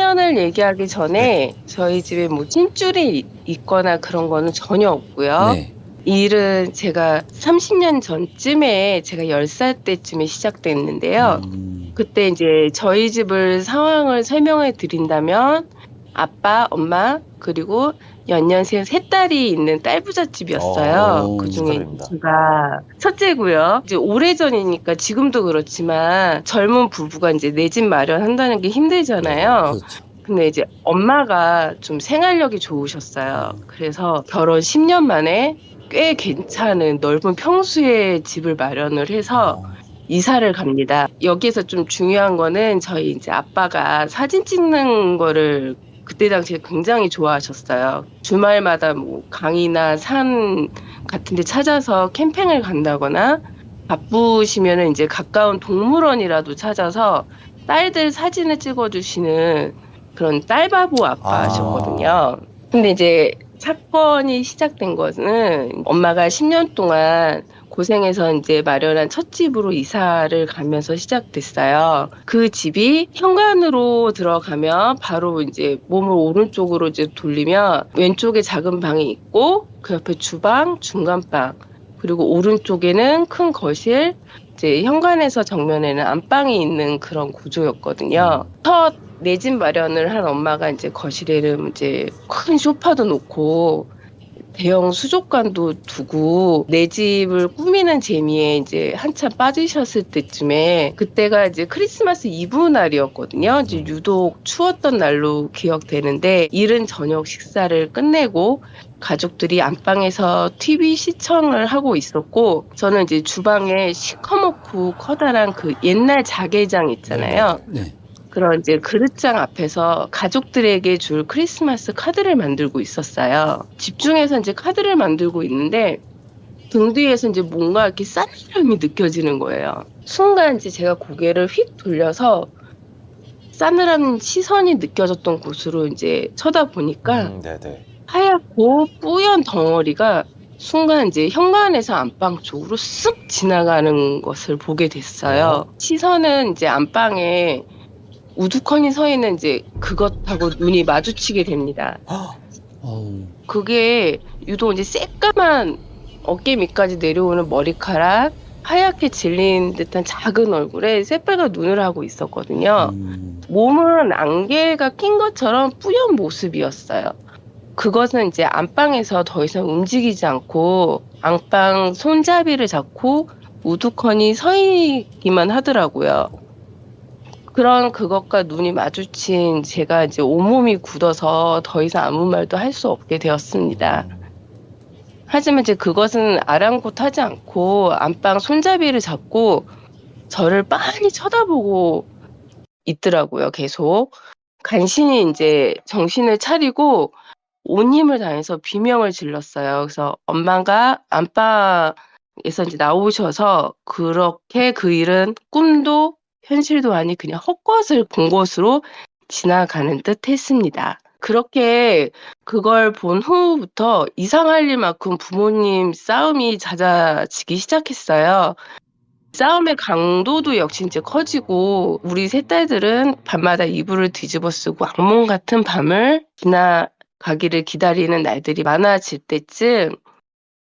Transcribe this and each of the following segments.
사연을 얘기하기 전에 저희 집에 뭐 찜줄이 있거나 그런 거는 전혀 없고요. 네. 이 일은 제가 30년 전쯤에 제가 10살 때쯤에 시작됐는데요. 음. 그때 인제 저희 집을 상황을 설명해 드린다면 아빠, 엄마 그리고 연년생 3 딸이 있는 딸부잣집이었어요. 그중에 이제 축하드립니다. 제가 첫째고요. 이제 오래전이니까 지금도 그렇지만 젊은 부부가 인제 내 집 마련한다는 게 네네. 힘들잖아요. 그렇죠. 근데 이제 엄마가 좀 생활력이 좋으셨어요. 음. 그래서 결혼 10년 만에 꽤 괜찮은 넓은 평수의 집을 마련을 해서 어. 이사를 갑니다. 여기에서 좀 중요한 거는 저희 인제 아빠가 사진 찍는 거를 그때 당시에 굉장히 좋아하셨어요. 주말마다 뭐 강이나 산 같은 데 찾아서 캠핑을 간다거나 바쁘시면은 인제 가까운 동물원이라도 찾아서 딸들 사진을 찍어 주시는 그런 딸바보 아. 아빠셨거든요. 근데 이제 사건이 시작된 거는 엄마가 10년 동안 고생해서 인제 마련한 첫 집으로 이사를 가면서 시작됐어요. 그 집이 현관으로 들어가면 바로 인제 몸을 오른쪽으로 이제 돌리면 왼쪽에 작은 방이 있고 그 옆에 주방, 중간방 그리고 오른쪽에는 큰 거실, 이제 현관에서 정면에는 안방이 있는 그런 구조였거든요. 첫 내 집 마련을 한 엄마가 인제 거실에는 인제 큰 소파도 놓고 대형 수족관도 두고 내 집을 꾸미는 재미에 인제 한참 빠지셨을 때쯤에 그때가 이제 크리스마스 이브 날이었거든요. 이제 유독 추웠던 날로 기억되는데 이른 저녁 식사를 끝내고 가족들이 안방에서 TV 시청을 하고 있었고 저는 이제 주방에 시커멓고 커다란 그 옛날 자개장 있잖아요. 네. 그런 이제 그릇장 앞에서 가족들에게 줄 크리스마스 카드를 만들고 있었어요. 집중해서 인제 카드를 만들고 있는데 등 뒤에서 인제 뭔가 이렇게 싸늘함이 느껴지는 거예요. 순간 이제 제가 고개를 휙 돌려서 싸늘한 시선이 느껴졌던 곳으로 인제 쳐다보니까 네네. 하얗고 뿌연 덩어리가 순간 인제 현관에서 안방 쪽으로 쓱 지나가는 것을 보게 됐어요. 시선은 인제 안방에 우두커니 서 있는 인제 그것하고 눈이 마주치게 됩니다. 어우. 그게 유독 인제 새까만 어깨 밑까지 내려오는 머리카락, 하얗게 질린 듯한 작은 얼굴에 새빨간 눈을 하고 있었거든요. 몸은 안개가 낀 것처럼 뿌연 모습이었어요. 그것은 인제 안방에서 더 이상 움직이지 않고 안방 손잡이를 잡고 우두커니 서 있기만 하더라고요. 그런 그것과 눈이 마주친 제가 이제 온몸이 굳어서 더 이상 아무 말도 할 수 없게 되었습니다. 하지만 이제 그것은 아랑곳하지 않고 안방 손잡이를 잡고 저를 빤히 쳐다보고 있더라고요 계속. 간신히 인제 정신을 차리고 온 힘을 다해서 비명을 질렀어요. 그래서 엄마가 안방에서 인제 나오셔서 그렇게 그 일은 꿈도 현실도 아닌 그냥 헛것을 본 것으로 지나가는 듯 했습니다. 그렇게 그걸 본 후부터 이상할 일만큼 부모님 싸움이 잦아지기 시작했어요. 싸움의 강도도 역시 인제 커지고 우리 3 딸들은 밤마다 이불을 뒤집어 쓰고 악몽 같은 밤을 지나가기를 기다리는 날들이 많아질 때쯤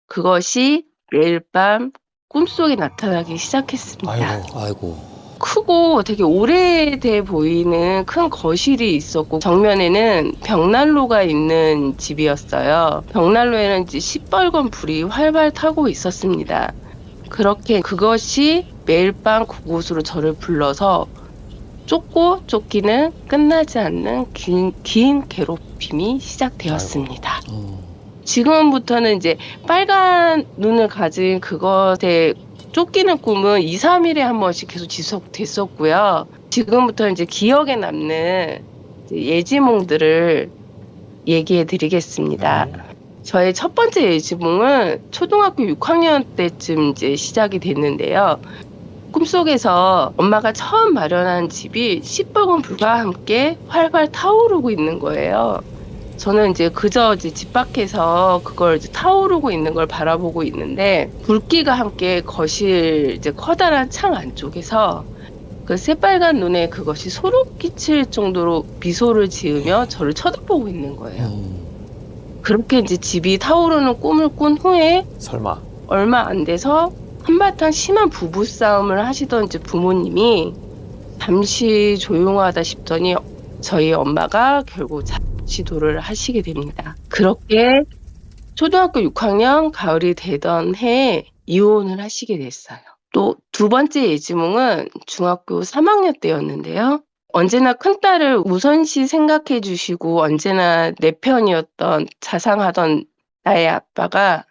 그것이 매일 밤 꿈속에 나타나기 시작했습니다. 아이고. 크고 되게 오래돼 보이는 큰 거실이 있었고 정면에는 벽난로가 있는 집이었어요. 벽난로에는 이제 시뻘건 불이 활활 타고 있었습니다. 그렇게 그것이 매일 밤 그곳으로 저를 불러서 쫓고 쫓기는 끝나지 않는 긴 괴롭힘이 시작되었습니다. 지금부터는 이제 빨간 눈을 가진 그것에 쫓기는 꿈은 2-3 일에 한 번씩 계속 지속됐었고요. 지금부터는 이제 기억에 남는 이제 예지몽들을 얘기해 드리겠습니다. 저의 첫 번째 예지몽은 초등학교 6학년 때쯤 이제 시작이 됐는데요. 꿈속에서 엄마가 처음 마련한 집이 시뻘건 불과 함께 활활 타오르고 있는 거예요. 저는 인제 그저 이제 집 밖에서 그걸 이제 타오르고 있는 걸 바라보고 있는데 불길과 함께 거실 이제 커다란 창 안쪽에서 그 새빨간 눈에 그것이 소름 끼칠 정도로 미소를 지으며 저를 쳐다보고 있는 거예요. 그렇게 이제 집이 타오르는 꿈을 꾼 후에 설마. 얼마 안 돼서 한바탕 심한 부부싸움을 하시던 이제 부모님이 잠시 조용하다 싶더니 저희 엄마가 결국 자취도를 하시게 됩니다. 그렇게 초등학교 6학년 가을이 되던 해에 이혼을 하시게 됐어요. 또 두 번째 예지몽은 중학교 3학년 때였는데요. 언제나 큰딸을 우선시 생각해 주시고 언제나 내 편이었던 자상하던 나의 아빠가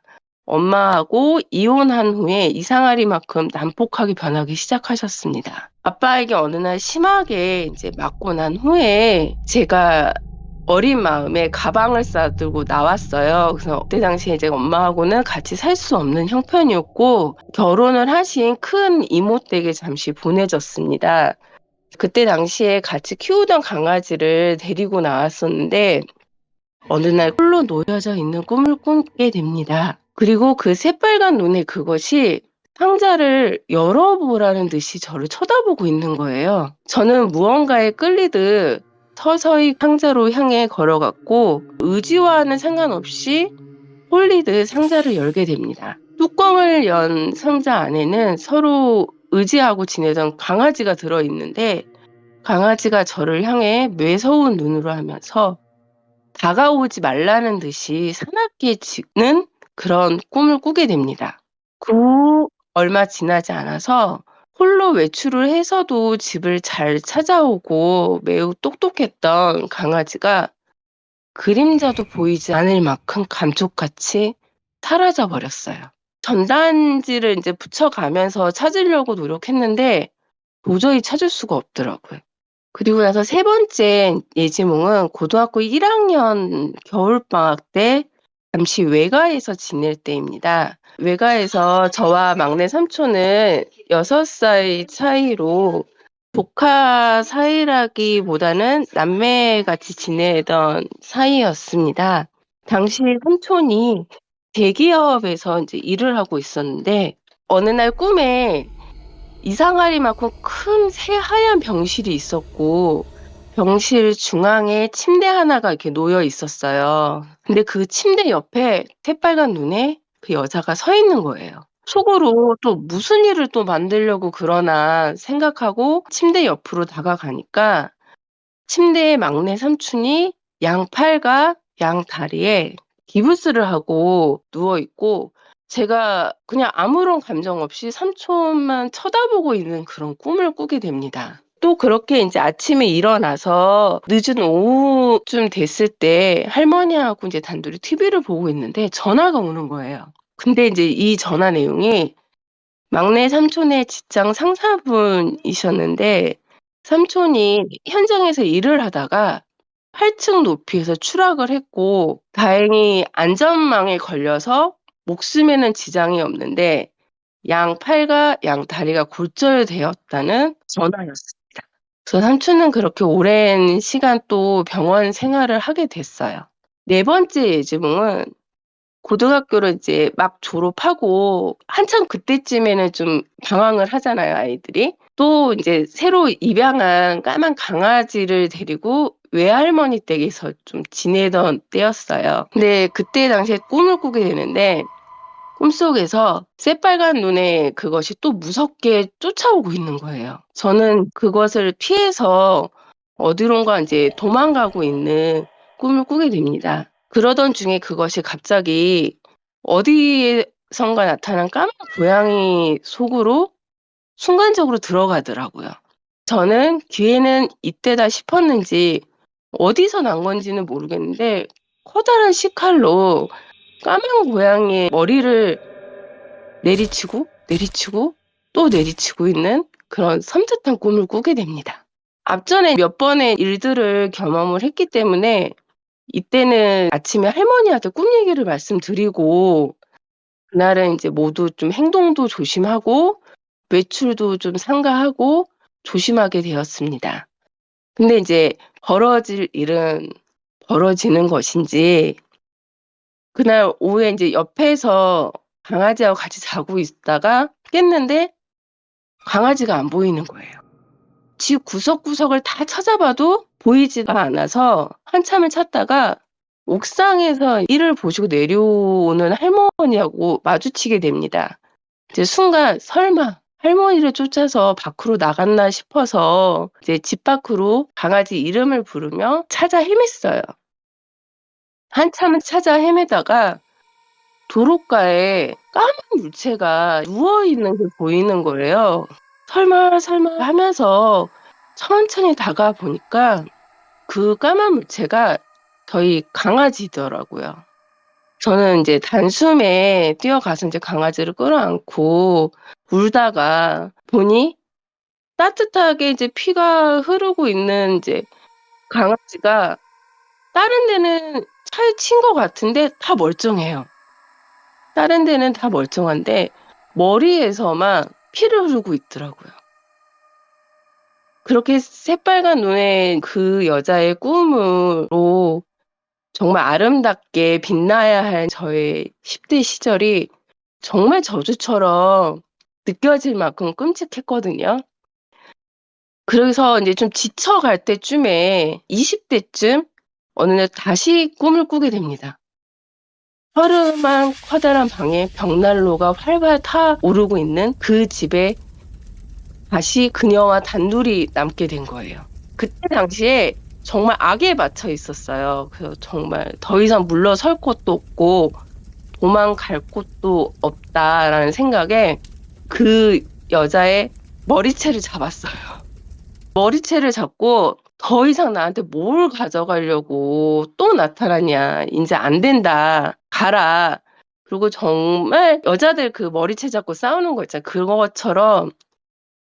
엄마하고 이혼한 후에 이상하리만큼 난폭하게 변하기 시작하셨습니다. 아빠에게 어느 날 심하게 이제 맞고 난 후에 제가 어린 마음에 가방을 싸들고 나왔어요. 그래서 그때 당시에 이제 엄마하고는 같이 살 수 없는 형편이었고 결혼을 하신 큰 이모 댁에 잠시 보내졌습니다. 그때 당시에 같이 키우던 강아지를 데리고 나왔었는데 어느 날 홀로 놓여져 있는 꿈을 꾸게 됩니다. 그리고 그 새빨간 눈에 그것이 상자를 열어보라는 듯이 저를 쳐다보고 있는 거예요. 저는 무언가에 끌리듯 서서히 상자로 향해 걸어갔고 의지와는 상관없이 홀리듯 상자를 열게 됩니다. 뚜껑을 연 상자 안에는 서로 의지하고 지내던 강아지가 들어있는데 강아지가 저를 향해 매서운 눈으로 하면서 다가오지 말라는 듯이 사납게 짖는 그런 꿈을 꾸게 됩니다. 그 후 얼마 지나지 않아서 홀로 외출을 해서도 집을 잘 찾아오고 매우 똑똑했던 강아지가 그림자도 보이지 않을 만큼 감쪽같이 사라져 버렸어요. 전단지를 인제 붙여가면서 찾으려고 노력했는데 도저히 찾을 수가 없더라고요. 그리고 나서 세 번째 예지몽은 고등학교 1학년 겨울방학 때 잠시 외가에서 지낼 때입니다. 외가에서 저와 막내 삼촌은 6살 차이로 조카 사이라기보다는 남매같이 지내던 사이였습니다. 당시 삼촌이 대기업에서 인제 일을 하고 있었는데 어느 날 꿈에 이상하리만큼 큰 새하얀 병실이 있었고 병실 중앙에 침대 하나가 이렇게 놓여 있었어요. 근데 그 침대 옆에 새빨간 눈에 그 여자가 서 있는 거예요. 속으로 '또 무슨 일을 또 만들려고 그러나.' 생각하고 침대 옆으로 다가가니까 침대에 막내 삼촌이 양팔과 양다리에 기부스를 하고 누워 있고 제가 그냥 아무런 감정 없이 삼촌만 쳐다보고 있는 그런 꿈을 꾸게 됩니다. 또 그렇게 인제 아침에 일어나서 늦은 오후쯤 됐을 때 할머니하고 인제 단둘이 TV를 보고 있는데 전화가 오는 거예요. 근데 인제 이 전화 내용이 막내 삼촌의 직장 상사분이셨는데 삼촌이 현장에서 일을 하다가 8층 높이에서 추락을 했고 다행히 안전망에 걸려서 목숨에는 지장이 없는데 양팔과 양다리가 골절되었다는 전화였습니다. 그래서 삼촌은 그렇게 오랜 시간 또 병원 생활을 하게 됐어요. 네 번째 예지몽은 고등학교를 이제 막 졸업하고 한참 그때쯤에는 좀 방황을 하잖아요, 아이들이. 또 인제 새로 입양한 까만 강아지를 데리고 외할머니 댁에서 좀 지내던 때였어요. 근데 그때 당시에 꿈을 꾸게 되는데 꿈속에서 새빨간 눈에 그것이 또 무섭게 쫓아오고 있는 거예요. 저는 그것을 피해서 어디론가 인제 도망가고 있는 꿈을 꾸게 됩니다. 그러던 중에 그것이 갑자기 어디에선가 나타난 까만 고양이 속으로 순간적으로 들어가더라고요. 저는 기회는 이때다 싶었는지 어디서 난 건지는 모르겠는데 커다란 식칼로 까만 고양이의 머리를 내리치고, 내리치고 또 내리치고 있는 그런 섬찟한 꿈을 꾸게 됩니다. 앞전에 몇 번의 일들을 경험을 했기 때문에 이때는 아침에 할머니한테 꿈 얘기를 말씀드리고 그날은 인제 모두 좀 행동도 조심하고 외출도 좀 삼가하고 조심하게 되었습니다. 근데 인제 벌어질 일은 벌어지는 것인지 그날 오후에 인제 옆에서 강아지하고 같이 자고 있다가 깼는데 강아지가 안 보이는 거예요. 집 구석구석을 다 찾아봐도 보이지가 않아서 한참을 찾다가 옥상에서 일을 보시고 내려오는 할머니하고 마주치게 됩니다. 이제 순간 설마 할머니를 쫓아서 밖으로 나갔나 싶어서 이제 집 밖으로 강아지 이름을 부르며 찾아 헤맸어요. 한참을 찾아 헤매다가 도로가에 까만 물체가 누워있는 게 보이는 거예요. 설마 설마 하면서 천천히 다가와 보니까 그 까만 물체가 저희 강아지더라고요. 저는 이제 단숨에 뛰어가서 이제 강아지를 끌어안고 울다가 보니 따뜻하게 이제 피가 흐르고 있는 이제 강아지가 다른 데는 차에 친 것 같은데 다 멀쩡해요. 다른 데는 다 멀쩡한데 머리에서만 피를 흐르고 있더라고요. 그렇게 새빨간 눈의 그 여자의 꿈으로 정말 아름답게 빛나야 할 저의 10대 시절이 정말 저주처럼 느껴질 만큼 끔찍했거든요. 그래서 이제 좀 지쳐갈 때쯤에 20대쯤 어느 날 다시 꿈을 꾸게 됩니다. 허름한 커다란 방에 벽난로가 활활 타오르고 있는 그 집에 다시 그녀와 단둘이 남게 된 거예요. 그때 당시에 정말 악에 맞춰 있었어요. 그래서 정말 더 이상 물러설 곳도 없고 도망갈 곳도 없다라는 생각에 그 여자의 머리채를 잡았어요. 머리채를 잡고 더 이상 나한테 뭘 가져가려고 또 나타나냐. 이제 안 된다. 가라. 그리고 정말 여자들 그 머리채 잡고 싸우는 거 있잖아요. 그것처럼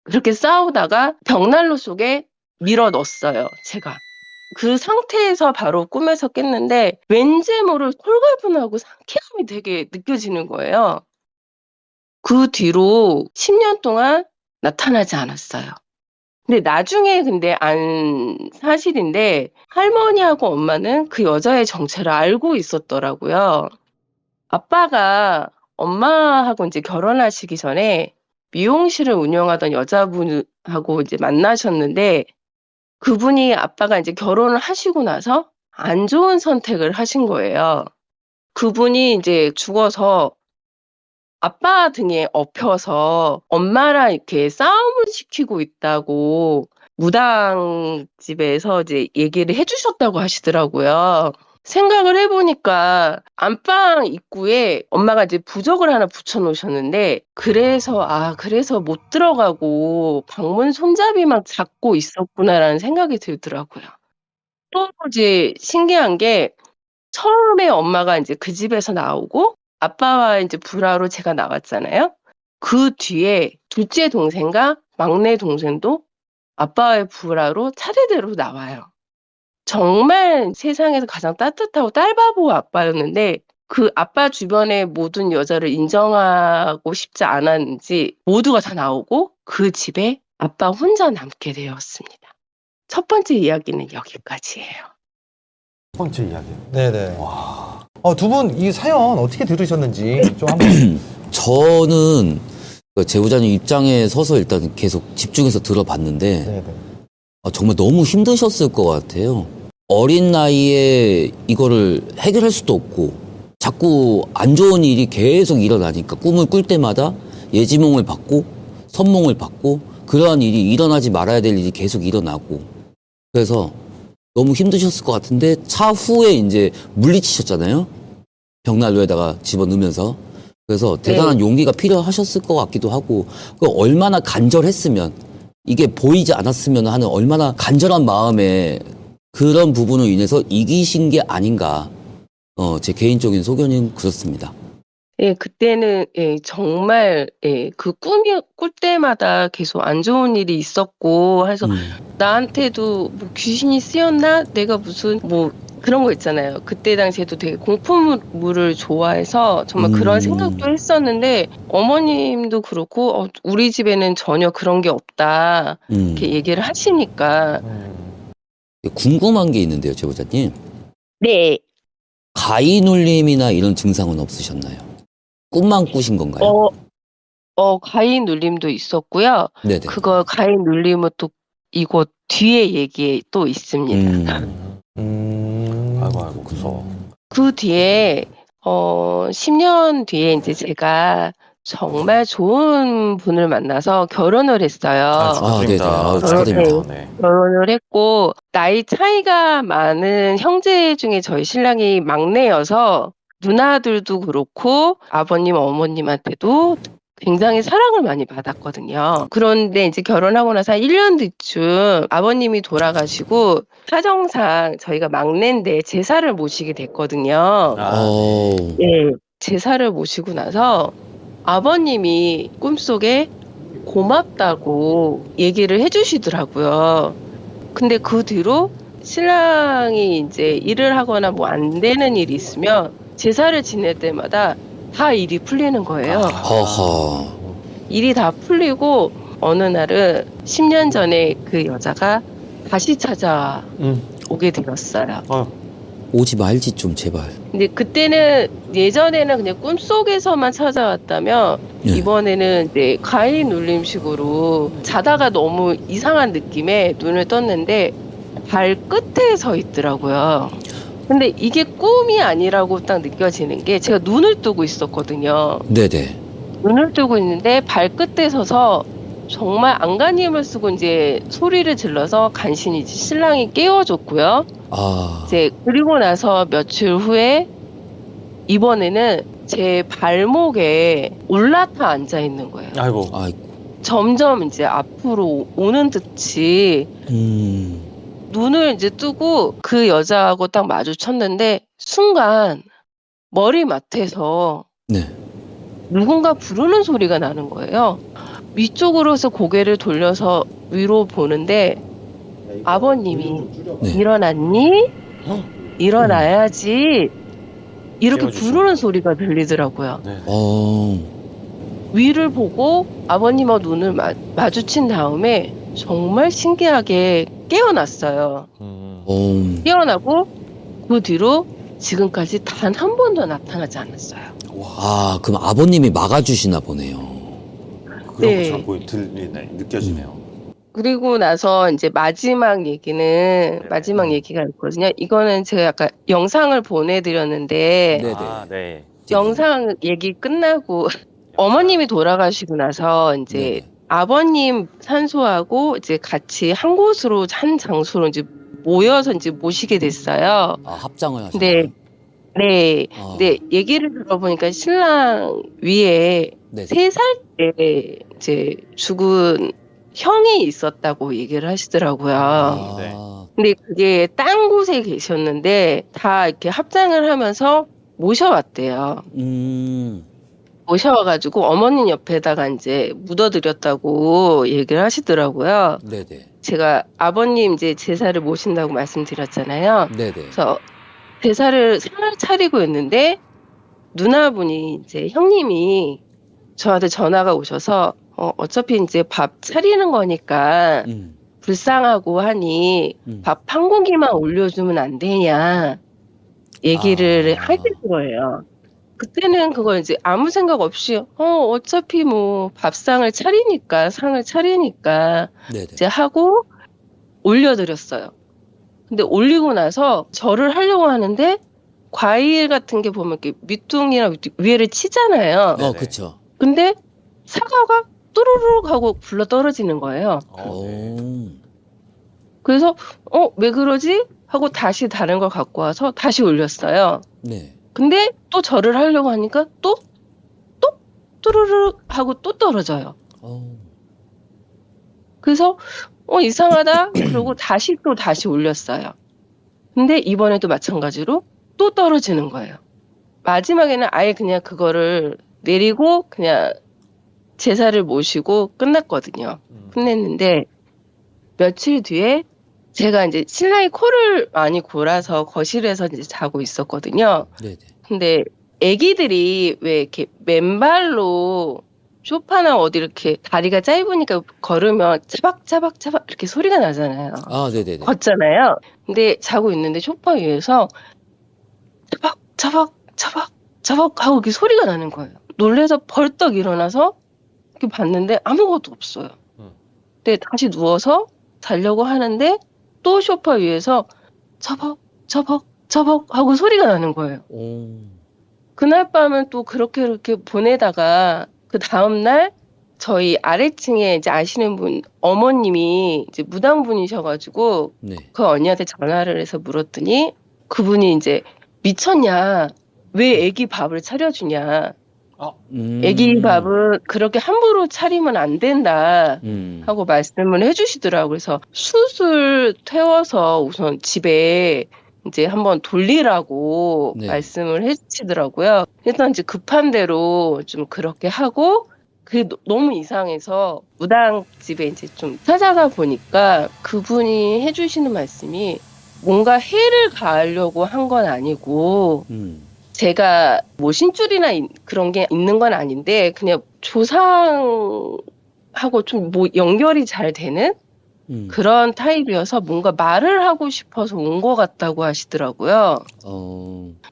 그렇게 싸우다가 벽난로 속에 밀어 넣었어요, 제가. 그 상태에서 바로 꿈에서 깼는데 왠지 모를 홀가분하고 상쾌함이 되게 느껴지는 거예요. 그 뒤로 10년 동안 나타나지 않았어요. 근데 나중에 근데 안 사실인데 할머니하고 엄마는 그 여자의 정체를 알고 있었더라고요. 아빠가 엄마하고 이제 결혼하시기 전에 미용실을 운영하던 여자분하고 이제 만나셨는데 그분이 아빠가 이제 결혼을 하시고 나서 안 좋은 선택을 하신 거예요. 그분이 이제 죽어서 아빠 등에 업혀서 엄마랑 이렇게 싸움을 시키고 있다고 무당집에서 이제 얘기를 해 주셨다고 하시더라고요. 생각을 해 보니까 안방 입구에 엄마가 이제 부적을 하나 붙여 놓으셨는데 그래서 못 들어가고 방문 손잡이만 잡고 있었구나라는 생각이 들더라고요. 또 이제 신기한 게 처음에 엄마가 인제 그 집에서 나오고 아빠와 인제 불화로 제가 나왔잖아요. 그 뒤에 둘째 동생과 막내 동생도 아빠와의 불화로 차례대로 나와요. 정말 세상에서 가장 따뜻하고 딸바보 아빠였는데 그 아빠 주변의 모든 여자를 인정하고 싶지 않았는지 모두가 다 나오고 그 집에 아빠 혼자 남게 되었습니다. 첫 번째 이야기는 여기까지예요. 첫 번째 이야기요. 네네. 두 분 이 사연 어떻게 들으셨는지 좀 한번. 저는 그 제보자님 입장에 서서 일단 계속 집중해서 들어봤는데 네네. 정말 너무 힘드셨을 것 같아요. 어린 나이에 이거를 해결할 수도 없고 자꾸 안 좋은 일이 계속 일어나니까 꿈을 꿀 때마다 예지몽을 받고 선몽을 받고 그러한 일이 일어나지 말아야 될 일이 계속 일어나고 그래서 너무 힘드셨을 것 같은데 차후에 이제 물리치셨잖아요. 벽난로에다가 집어넣으면서. 그래서 대단한 용기가 필요하셨을 것 같기도 하고 그 얼마나 간절했으면 이게 보이지 않았으면 하는 얼마나 간절한 마음에 그런 부분으로 인해서 이기신 게 아닌가. 제 개인적인 소견은 그렇습니다. 예, 그때는 예, 정말 예, 그 꿈이 꿀 때마다 계속 안 좋은 일이 있었고 해서 나한테도 뭐 귀신이 쓰였나? 내가 무슨 뭐 그런 거 있잖아요. 그때 당시에도 되게 공포물을 좋아해서 정말 그런 생각도 했었는데 어머님도 그렇고 우리 집에는 전혀 그런 게 없다 이렇게 얘기를 하시니까 궁금한 게 있는데요, 제보자님. 네. 가위 눌림이나 이런 증상은 없으셨나요? 꿈만 꾸신 건가요? 가위 눌림도 있었고요. 네네. 그거 가위 눌림은 또 이곳 뒤에 얘기 또 있습니다. 아이고, 무서워. 그 뒤에 10년 뒤에 이제 제가 정말 좋은 분을 만나서 결혼을 했어요. 축하드립니다. 네네. 네. 축하드립니다. 네. 결혼을 했고 나이 차이가 많은 형제 중에 저희 신랑이 막내여서 누나들도 그렇고 아버님 어머님한테도 굉장히 사랑을 많이 받았거든요. 그런데 이제 결혼하고 나서 1년 뒤쯤 아버님이 돌아가시고 사정상 저희가 막내인데 제사를 모시게 됐거든요. 아, 네, 제사를 모시고 나서 아버님이 꿈속에 고맙다고 얘기를 해주시더라고요. 근데 그 뒤로 신랑이 이제 일을 하거나 뭐 안 되는 일이 있으면 제사를 지낼 때마다 다 일이 풀리는 거예요. 허허. 일이 다 풀리고 어느 날은 10년 전에 그 여자가 다시 찾아오게 되었어요. 오지 말지 좀 제발. 근데 그때는 예전에는 그냥 꿈속에서만 찾아왔다면 네. 이번에는 이제 가위 눌림식으로 자다가 너무 이상한 느낌에 눈을 떴는데 발끝에 서 있더라고요. 근데 이게 꿈이 아니라고 딱 느껴지는 게 제가 눈을 뜨고 있었거든요. 네네. 눈을 뜨고 있는데 발끝에 서서 정말 안간힘을 쓰고 이제 소리를 질러서 간신히 이제 신랑이 깨워줬고요. 아. 이제 그리고 나서 며칠 후에 이번에는 제 발목에 올라타 앉아 있는 거예요. 아이고. 아이고. 점점 이제 앞으로 오는 듯이 눈을 이제 뜨고 그 여자하고 딱 마주쳤는데 순간 머리맡에서 네. 누군가 부르는 소리가 나는 거예요. 위쪽으로서 고개를 돌려서 위로 보는데 아버님이 네. 일어났니? 일어나야지. 이렇게 깨워주시는 부르는 소리가 들리더라고요. 네. 위를 보고 아버님과 눈을 마주친 다음에 정말 신기하게 깨어났어요. 깨어나고 그 뒤로 지금까지 단 한 번도 나타나지 않았어요. 아, 그럼 아버님이 막아주시나 보네요. 그런 네. 것처럼 들리네, 느껴지네요. 그리고 나서 이제 마지막 얘기가 있거든요. 이거는 제가 약간 영상을 보내드렸는데 네네. 아, 네. 영상 얘기 끝나고 어머님이 돌아가시고 나서 이제 네네. 아버님 산소하고 이제 같이 한 곳으로 한 장소로 이제 모여서 이제 모시게 됐어요. 아, 합장을 하셨나요? 근데 네. 아. 근데 얘기를 들어보니까 신랑 위에 네네. 3살 때 이제 죽은 형이 있었다고 얘기를 하시더라고요. 아. 네. 근데 그게 딴 곳에 계셨는데 다 이렇게 합장을 하면서 모셔왔대요. 모셔와가지고 어머님 옆에다가 이제 묻어드렸다고 얘기를 하시더라고요. 네네. 제가 아버님 이제 제사를 모신다고 말씀드렸잖아요. 네네. 그래서 제사를 상을 차리고 있는데 누나분이 이제 형님이 저한테 전화가 오셔서 어차피 이제 밥 차리는 거니까 불쌍하고 하니 밥 한 공기만 올려주면 안 되냐 얘기를 하시는 거예요. 그때는 그걸 이제 아무 생각 없이 어차피 뭐 밥상을 차리니까 상을 차리니까 네네. 이제 하고 올려드렸어요. 근데 올리고 나서 절을 하려고 하는데 과일 같은 게 보면 이렇게 밑둥이랑 위에를 치잖아요. 네네. 그쵸. 근데 사과가 또르륵 하고 굴러 떨어지는 거예요. 네. 그래서 왜 그러지? 하고 다시 다른 걸 갖고 와서 다시 올렸어요. 네. 근데 또 절을 하려고 하니까 또 또르륵 하고 또 떨어져요. 그래서 이상하다. 그러고 다시 올렸어요. 근데 이번에도 마찬가지로 또 떨어지는 거예요. 마지막에는 아예 그냥 그거를 내리고 그냥 제사를 모시고 끝났거든요. 끝냈는데 며칠 뒤에 제가 이제 신랑이 코를 많이 골아서 거실에서 이제 자고 있었거든요. 네네. 근데 애기들이 왜 이렇게 맨발로 소파나 어디 이렇게 다리가 짧으니까 걸으면 차박차박차박 이렇게 소리가 나잖아요. 아, 네네네. 걷잖아요. 근데 자고 있는데 소파 위에서 차박차박차박차박 하고 이렇게 소리가 나는 거예요. 놀래서 벌떡 일어나서 이렇게 봤는데 아무것도 없어요. 근데 다시 누워서 자려고 하는데 또 소파 위에서 처벅 하고 소리가 나는 거예요. 오. 그날 밤은 또 그렇게 보내다가 그 다음날 저희 아래층에 이제 아시는 분 어머님이 이제 무당분이셔가지고 네. 그 언니한테 전화를 해서 물었더니 그분이 이제 미쳤냐? 왜 애기 밥을 차려주냐? 애기 밥은 그렇게 함부로 차리면 안 된다 하고 말씀을 해주시더라고요. 그래서 숯을 태워서 우선 집에 이제 한번 돌리라고 네. 말씀을 해주시더라고요. 일단 이제 급한 대로 좀 그렇게 하고 그게 너무 이상해서 무당집에 이제 좀 찾아가 보니까 그분이 해주시는 말씀이 뭔가 해를 가하려고 한 건 아니고 제가 뭐 신줄이나 그런 게 있는 건 아닌데 그냥 조상하고 좀 뭐 연결이 잘 되는 그런 타입이어서 뭔가 말을 하고 싶어서 온 것 같다고 하시더라고요.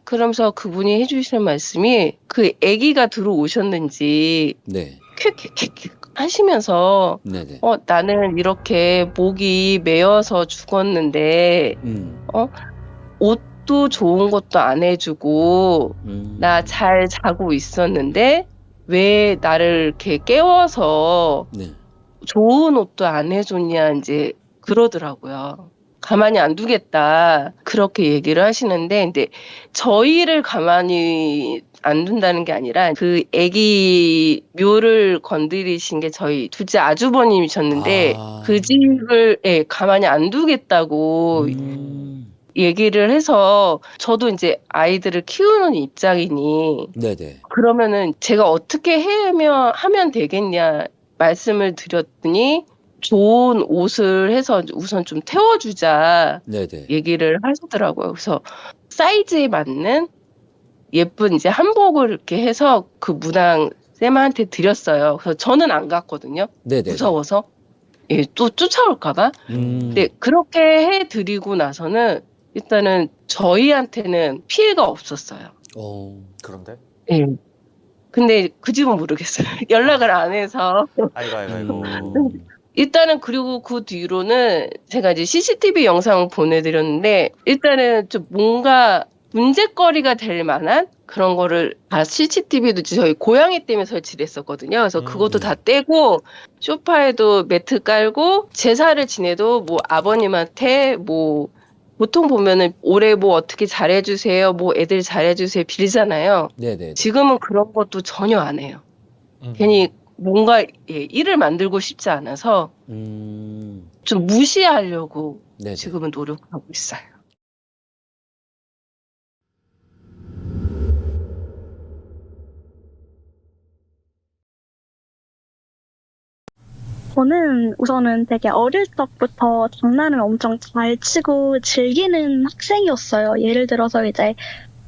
그러면서 그분이 해주시는 말씀이 그 아기가 들어오셨는지 네. 퀵퀵퀵 하시면서 네네. 나는 이렇게 목이 메어서 죽었는데 옷도 좋은 것도 안 해주고 나 잘 자고 있었는데 왜 나를 이렇게 깨워서 네. 좋은 옷도 안 해줬냐 이제 그러더라고요. 가만히 안 두겠다 그렇게 얘기를 하시는데 근데 저희를 가만히 안 둔다는 게 아니라 그 아기 묘를 건드리신 게 저희 둘째 아주버님이셨는데 그 집을 가만히 안 두겠다고 얘기를 해서 저도 이제 아이들을 키우는 입장이니 네네. 그러면은 제가 어떻게 하면 되겠냐 말씀을 드렸더니 좋은 옷을 해서 우선 좀 태워주자 네네. 얘기를 하시더라고요. 그래서 사이즈에 맞는 예쁜 이제 한복을 이렇게 해서 그 무당 쌤한테 드렸어요. 그래서 저는 안 갔거든요. 네네. 무서워서. 또 쫓아올까봐. 근데 그렇게 해드리고 나서는 일단은 저희한테는 피해가 없었어요. 그런데? 예. 근데 그 집은 모르겠어요. 연락을 안 해서. 아이고. 일단은 그리고 그 뒤로는 제가 이제 CCTV 영상을 보내드렸는데 일단은 좀 뭔가 문제거리가 될 만한 그런 거를 CCTV도 저희 고양이 때문에 설치를 했었거든요. 그래서 그것도 다 떼고 소파에도 매트 깔고 제사를 지내도 뭐 아버님한테 뭐 보통 보면은 올해 뭐 어떻게 잘해주세요, 뭐 애들 잘해주세요 빌잖아요. 네네. 지금은 그런 것도 전혀 안 해요. 괜히 뭔가 일을 만들고 싶지 않아서 좀 무시하려고 네네. 지금은 노력하고 있어요. 저는 우선은 되게 어릴 적부터 장난을 엄청 잘 치고 즐기는 학생이었어요. 예를 들어서 이제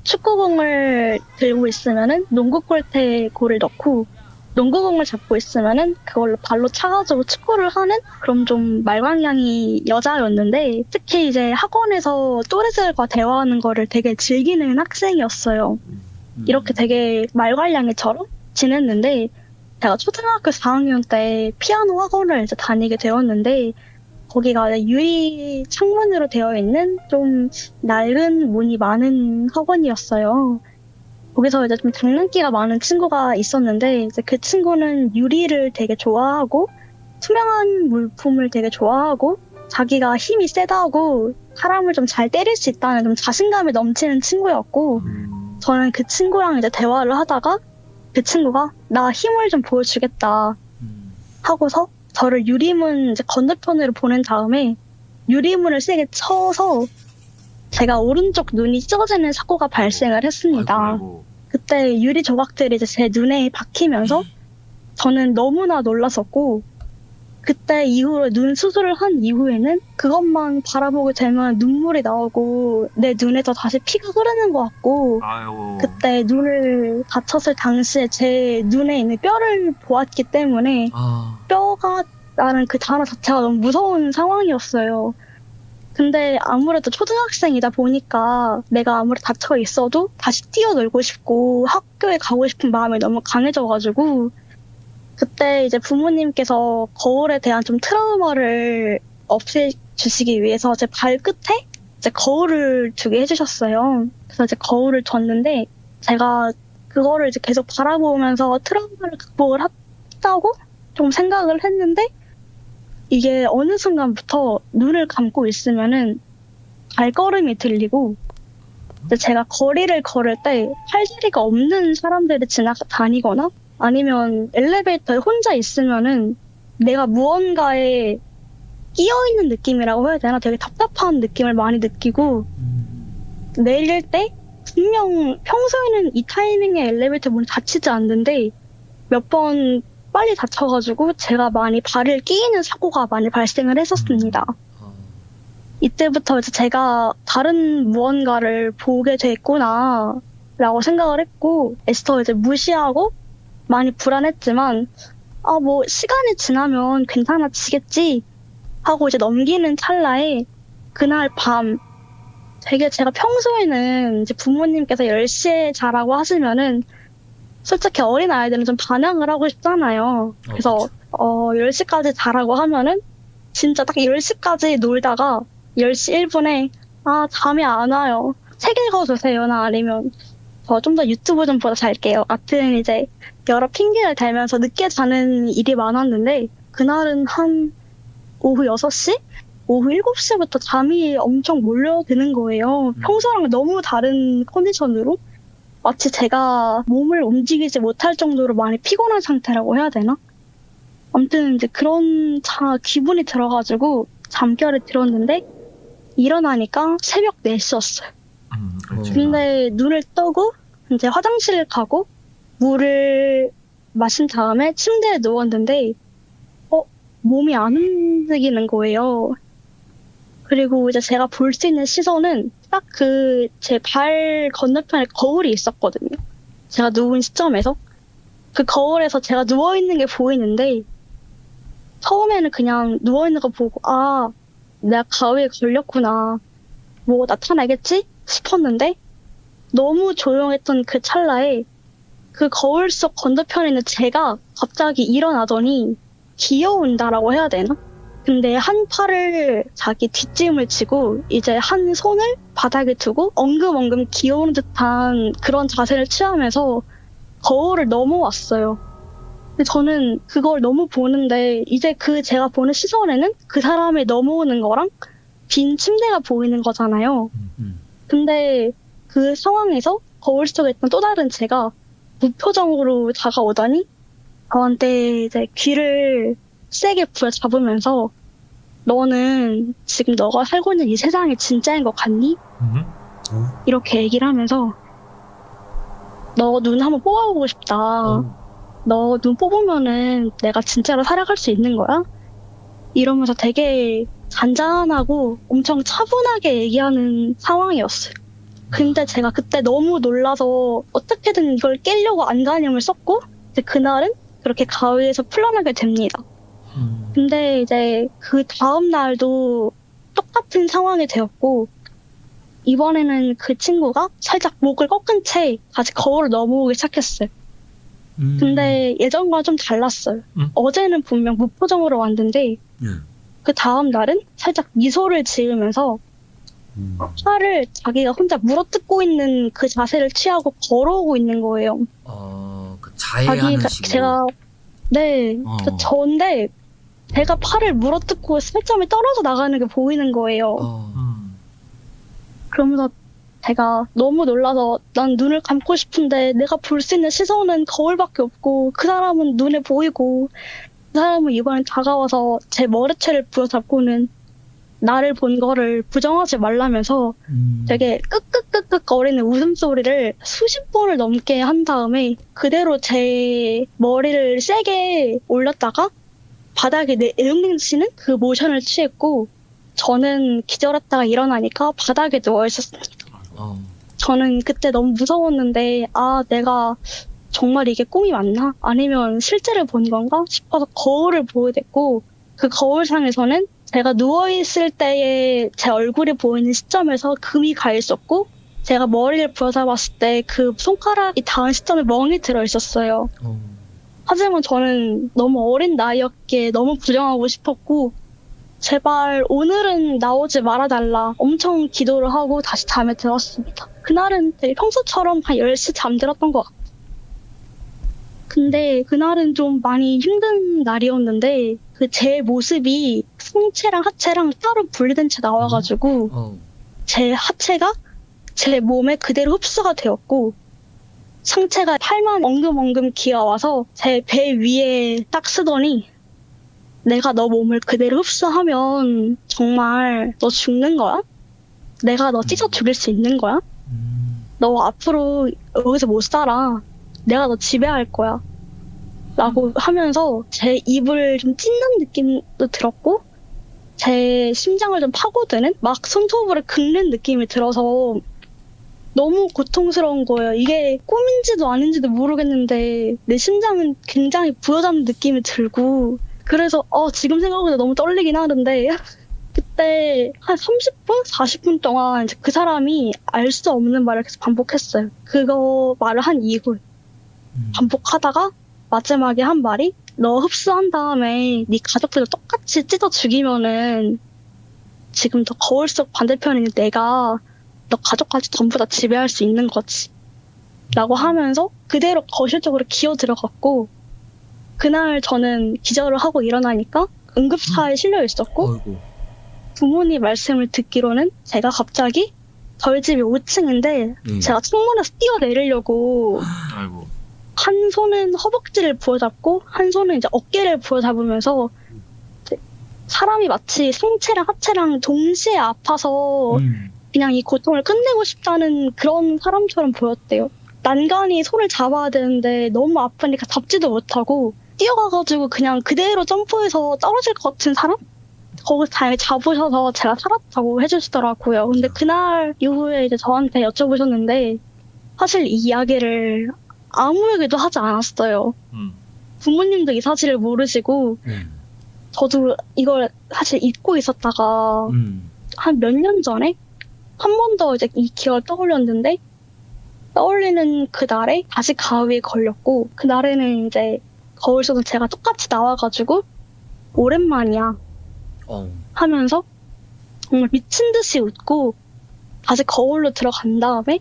축구공을 들고 있으면은 농구 골대에 골을 넣고 농구공을 잡고 있으면은 그걸로 발로 차가지고 축구를 하는 그런 좀 말광량이 여자였는데 특히 이제 학원에서 또래들과 대화하는 거를 되게 즐기는 학생이었어요. 이렇게 되게 말괄량이처럼 지냈는데 제가 초등학교 4학년 때 피아노 학원을 이제 다니게 되었는데 거기가 유리 창문으로 되어 있는 좀 낡은 문이 많은 학원이었어요. 거기서 이제 좀 장난기가 많은 친구가 있었는데 이제 그 친구는 유리를 되게 좋아하고 투명한 물품을 되게 좋아하고 자기가 힘이 세다고 사람을 좀 잘 때릴 수 있다는 좀 자신감이 넘치는 친구였고 저는 그 친구랑 이제 대화를 하다가 그 친구가 나 힘을 좀 보여주겠다 하고서 저를 유리문 이제 건너편으로 보낸 다음에 유리문을 세게 쳐서 제가 오른쪽 눈이 찢어지는 사고가 발생을 했습니다. 그때 유리 조각들이 이제 제 눈에 박히면서 저는 너무나 놀랐었고 그때 이후로 눈 수술을 한 이후에는 그것만 바라보게 되면 눈물이 나오고 내 눈에서 다시 피가 흐르는 것 같고 그때 눈을 다쳤을 당시에 제 눈에 있는 뼈를 보았기 때문에 뼈가 라는 그 단어 자체가 너무 무서운 상황이었어요. 근데 아무래도 초등학생이다 보니까 내가 아무리 다쳐 있어도 다시 뛰어놀고 싶고 학교에 가고 싶은 마음이 너무 강해져가지고 그때 이제 부모님께서 거울에 대한 좀 트라우마를 없애주시기 위해서 제 발끝에 이제 거울을 두게 해주셨어요. 그래서 이제 거울을 뒀는데 제가 그거를 이제 계속 바라보면서 트라우마를 극복을 했다고 좀 생각을 했는데 이게 어느 순간부터 눈을 감고 있으면은 발걸음이 들리고 이제 제가 거리를 걸을 때 팔다리가 없는 사람들이 지나다니거나 아니면 엘리베이터에 혼자 있으면은 내가 무언가에 끼어있는 느낌이라고 해야 되나? 되게 답답한 느낌을 많이 느끼고 내릴 때 분명 평소에는 이 타이밍에 엘리베이터 문이 닫히지 않는데 몇 번 빨리 닫혀가지고 제가 많이 발을 끼이는 사고가 많이 발생을 했었습니다. 이때부터 이제 제가 다른 무언가를 보게 됐구나 라고 생각을 했고 애써 이제 무시하고 많이 불안했지만 뭐 시간이 지나면 괜찮아지겠지 하고 이제 넘기는 찰나에 그날 밤 되게 제가 평소에는 이제 부모님께서 10시에 자라고 하시면은 솔직히 어린 아이들은 좀 반항을 하고 싶잖아요. 그래서 10시까지 자라고 하면은 진짜 딱 10시까지 놀다가 10시 1분에 잠이 안 와요. 책 읽어주세요나 아니면 저 좀 더 유튜브 좀 보다 잘게요. 같은 이제 여러 핑계를 대면서 늦게 자는 일이 많았는데 그날은 한 오후 6시? 오후 7시부터 잠이 엄청 몰려드는 거예요. 평소랑 너무 다른 컨디션으로 마치 제가 몸을 움직이지 못할 정도로 많이 피곤한 상태라고 해야 되나? 아무튼 이제 그런 기분이 들어가지고 잠결에 들었는데 일어나니까 새벽 4시였어요. 근데 눈을 뜨고 이제 화장실을 가고 물을 마신 다음에 침대에 누웠는데 몸이 안 움직이는 거예요. 그리고 이제 제가 볼 수 있는 시선은 딱 제 발 건너편에 거울이 있었거든요. 제가 누운 시점에서. 그 거울에서 제가 누워있는 게 보이는데 처음에는 그냥 누워있는 거 보고 내가 가위에 걸렸구나. 뭐 나타나겠지? 싶었는데 너무 조용했던 그 찰나에 그 거울 속 건너편에 있는 제가 갑자기 일어나더니 기어온다라고 해야 되나? 근데 한 팔을 자기 뒷짐을 치고 이제 한 손을 바닥에 두고 엉금엉금 기어오는 듯한 그런 자세를 취하면서 거울을 넘어왔어요. 근데 저는 그걸 너무 보는데 이제 제가 보는 시선에는 그 사람이 넘어오는 거랑 빈 침대가 보이는 거잖아요. 근데 그 상황에서 거울 속에 있던 또 다른 제가 무표정으로 다가오더니 저한테 이제 귀를 세게 부여잡으면서 너는 지금 너가 살고 있는 이 세상이 진짜인 것 같니? 이렇게 얘기를 하면서 너 눈 한번 뽑아보고 싶다. 너 눈 뽑으면은 내가 진짜로 살아갈 수 있는 거야? 이러면서 되게 잔잔하고 엄청 차분하게 얘기하는 상황이었어요. 근데 제가 그때 너무 놀라서 어떻게든 이걸 깨려고 안간힘을 썼고 이제 그날은 그렇게 가위에서 풀려나게 됩니다. 근데 이제 그 다음 날도 똑같은 상황이 되었고 이번에는 그 친구가 살짝 목을 꺾은 채 다시 거울을 넘어오기 시작했어요. 근데 예전과 좀 달랐어요. 어제는 분명 무표정으로 왔는데 그 다음 날은 살짝 미소를 지으면서 팔을 자기가 혼자 물어뜯고 있는 그 자세를 취하고 걸어오고 있는 거예요. 그 자해하는 식으로. 저인데 제가 팔을 물어뜯고 살점이 떨어져 나가는 게 보이는 거예요. 그러면서 제가 너무 놀라서 난 눈을 감고 싶은데 내가 볼 수 있는 시선은 거울밖에 없고 그 사람은 눈에 보이고 그 사람은 이번엔 다가와서 제 머리채를 부여잡고는 나를 본 거를 부정하지 말라면서 되게 끄끄끄끄 거리는 웃음소리를 수십 번을 넘게 한 다음에 그대로 제 머리를 세게 올렸다가 바닥에 내리치는 그 모션을 취했고 저는 기절했다가 일어나니까 바닥에 누워있었습니다. 저는 그때 너무 무서웠는데 내가 정말 이게 꿈이 맞나? 아니면 실제를 본 건가? 싶어서 거울을 보게 됐고 그 거울상에서는 제가 누워있을 때의 제 얼굴이 보이는 시점에서 금이 가 있었고 제가 머리를 부여잡았을 때 그 손가락이 닿은 시점에 멍이 들어있었어요. 하지만 저는 너무 어린 나이였기에 너무 부정하고 싶었고 제발 오늘은 나오지 말아달라 엄청 기도를 하고 다시 잠에 들었습니다. 그날은 되게 평소처럼 한 10시 잠들었던 것 같아요. 근데 그날은 좀 많이 힘든 날이었는데 그 제 모습이 상체랑 하체랑 따로 분리된 채 나와가지고 제 하체가 제 몸에 그대로 흡수가 되었고 상체가 팔만 엉금엉금 기어와서 제 배 위에 딱 쓰더니 내가 너 몸을 그대로 흡수하면 정말 너 죽는 거야? 내가 너 찢어 죽일 수 있는 거야? 너 앞으로 여기서 못 살아. 내가 너 지배할 거야. 라고 하면서 제 입을 좀 찢는 느낌도 들었고 제 심장을 좀 파고드는 막 손톱으로 긁는 느낌이 들어서 너무 고통스러운 거예요. 이게 꿈인지도 아닌지도 모르겠는데 내 심장은 굉장히 부여잡는 느낌이 들고 그래서 지금 생각보다 너무 떨리긴 하는데 그때 한 30분? 40분 동안 이제 그 사람이 알 수 없는 말을 계속 반복했어요. 그거 말을 한 이후에 반복하다가 마지막에 한 말이 너 흡수한 다음에 네 가족들도 똑같이 찢어 죽이면은 지금 더 거울 속 반대편에 있는 내가 너 가족까지 전부 다 지배할 수 있는 거지 라고 하면서 그대로 거실 쪽으로 기어 들어갔고 그날 저는 기절을 하고 일어나니까 응급차에 실려 있었고 부모님 말씀을 듣기로는 제가 갑자기 저희 집이 5층인데 제가 창문에서 뛰어내리려고 아이고. 한 손은 허벅지를 부여잡고 한 손은 이제 어깨를 부여잡으면서 이제 사람이 마치 상체랑 하체랑 동시에 아파서 그냥 이 고통을 끝내고 싶다는 그런 사람처럼 보였대요. 난간히 손을 잡아야 되는데 너무 아프니까 잡지도 못하고 뛰어가가지고 그냥 그대로 점프해서 떨어질 것 같은 사람? 거기서 다행히 잡으셔서 제가 살았다고 해주시더라고요. 근데 그날 이후에 이제 저한테 여쭤보셨는데 사실 이 이야기를 아무에게도 하지 않았어요. 부모님도 이 사실을 모르시고 저도 이걸 사실 잊고 있었다가 한 몇 년 전에 한 번 더 이제 이 기억을 떠올렸는데 떠올리는 그날에 다시 가위에 걸렸고 그날에는 이제 거울 속에 제가 똑같이 나와가지고 오랜만이야 하면서 정말 미친 듯이 웃고 다시 거울로 들어간 다음에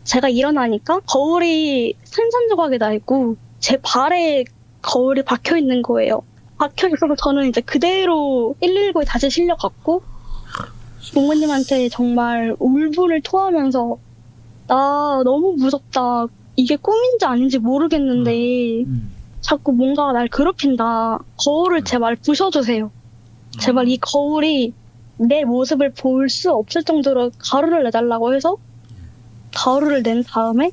제가 일어나니까 거울이 산산조각이 나 있고 제 발에 거울이 박혀 있는 거예요. 박혀 있어서 저는 이제 그대로 119에 다시 실려갔고 부모님한테 정말 울분을 토하면서 나 너무 무섭다. 이게 꿈인지 아닌지 모르겠는데 자꾸 뭔가 날 괴롭힌다. 거울을 제발 부셔주세요. 제발 이 거울이 내 모습을 볼 수 없을 정도로 가루를 내달라고 해서 가루를 낸 다음에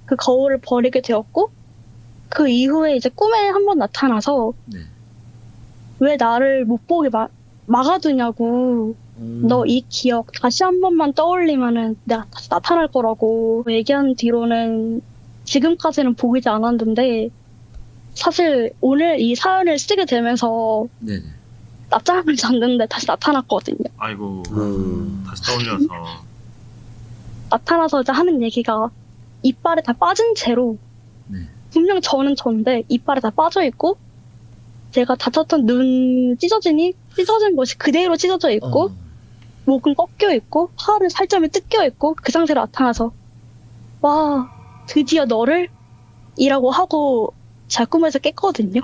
그 거울을 버리게 되었고 그 이후에 이제 꿈에 한번 나타나서 왜 나를 못 보게 막아두냐고 너 이 기억 다시 한 번만 떠올리면은 내가 다시 나타날 거라고 얘기한 뒤로는 지금까지는 보이지 않았는데 사실 오늘 이 사연을 쓰게 되면서 낮잠을 잤는데 다시 나타났거든요. 아이고. 다시 떠올려서. 나타나서 이제 하는 얘기가 이빨에 다 빠진 채로 분명 저는 전데 이빨에 다 빠져있고 제가 다쳤던 눈 찢어진 곳이 그대로 찢어져 있고 목은 꺾여있고 팔은 살점이 뜯겨있고 그 상태로 나타나서 와 드디어 너를? 이라고 하고 제 꿈에서 깼거든요.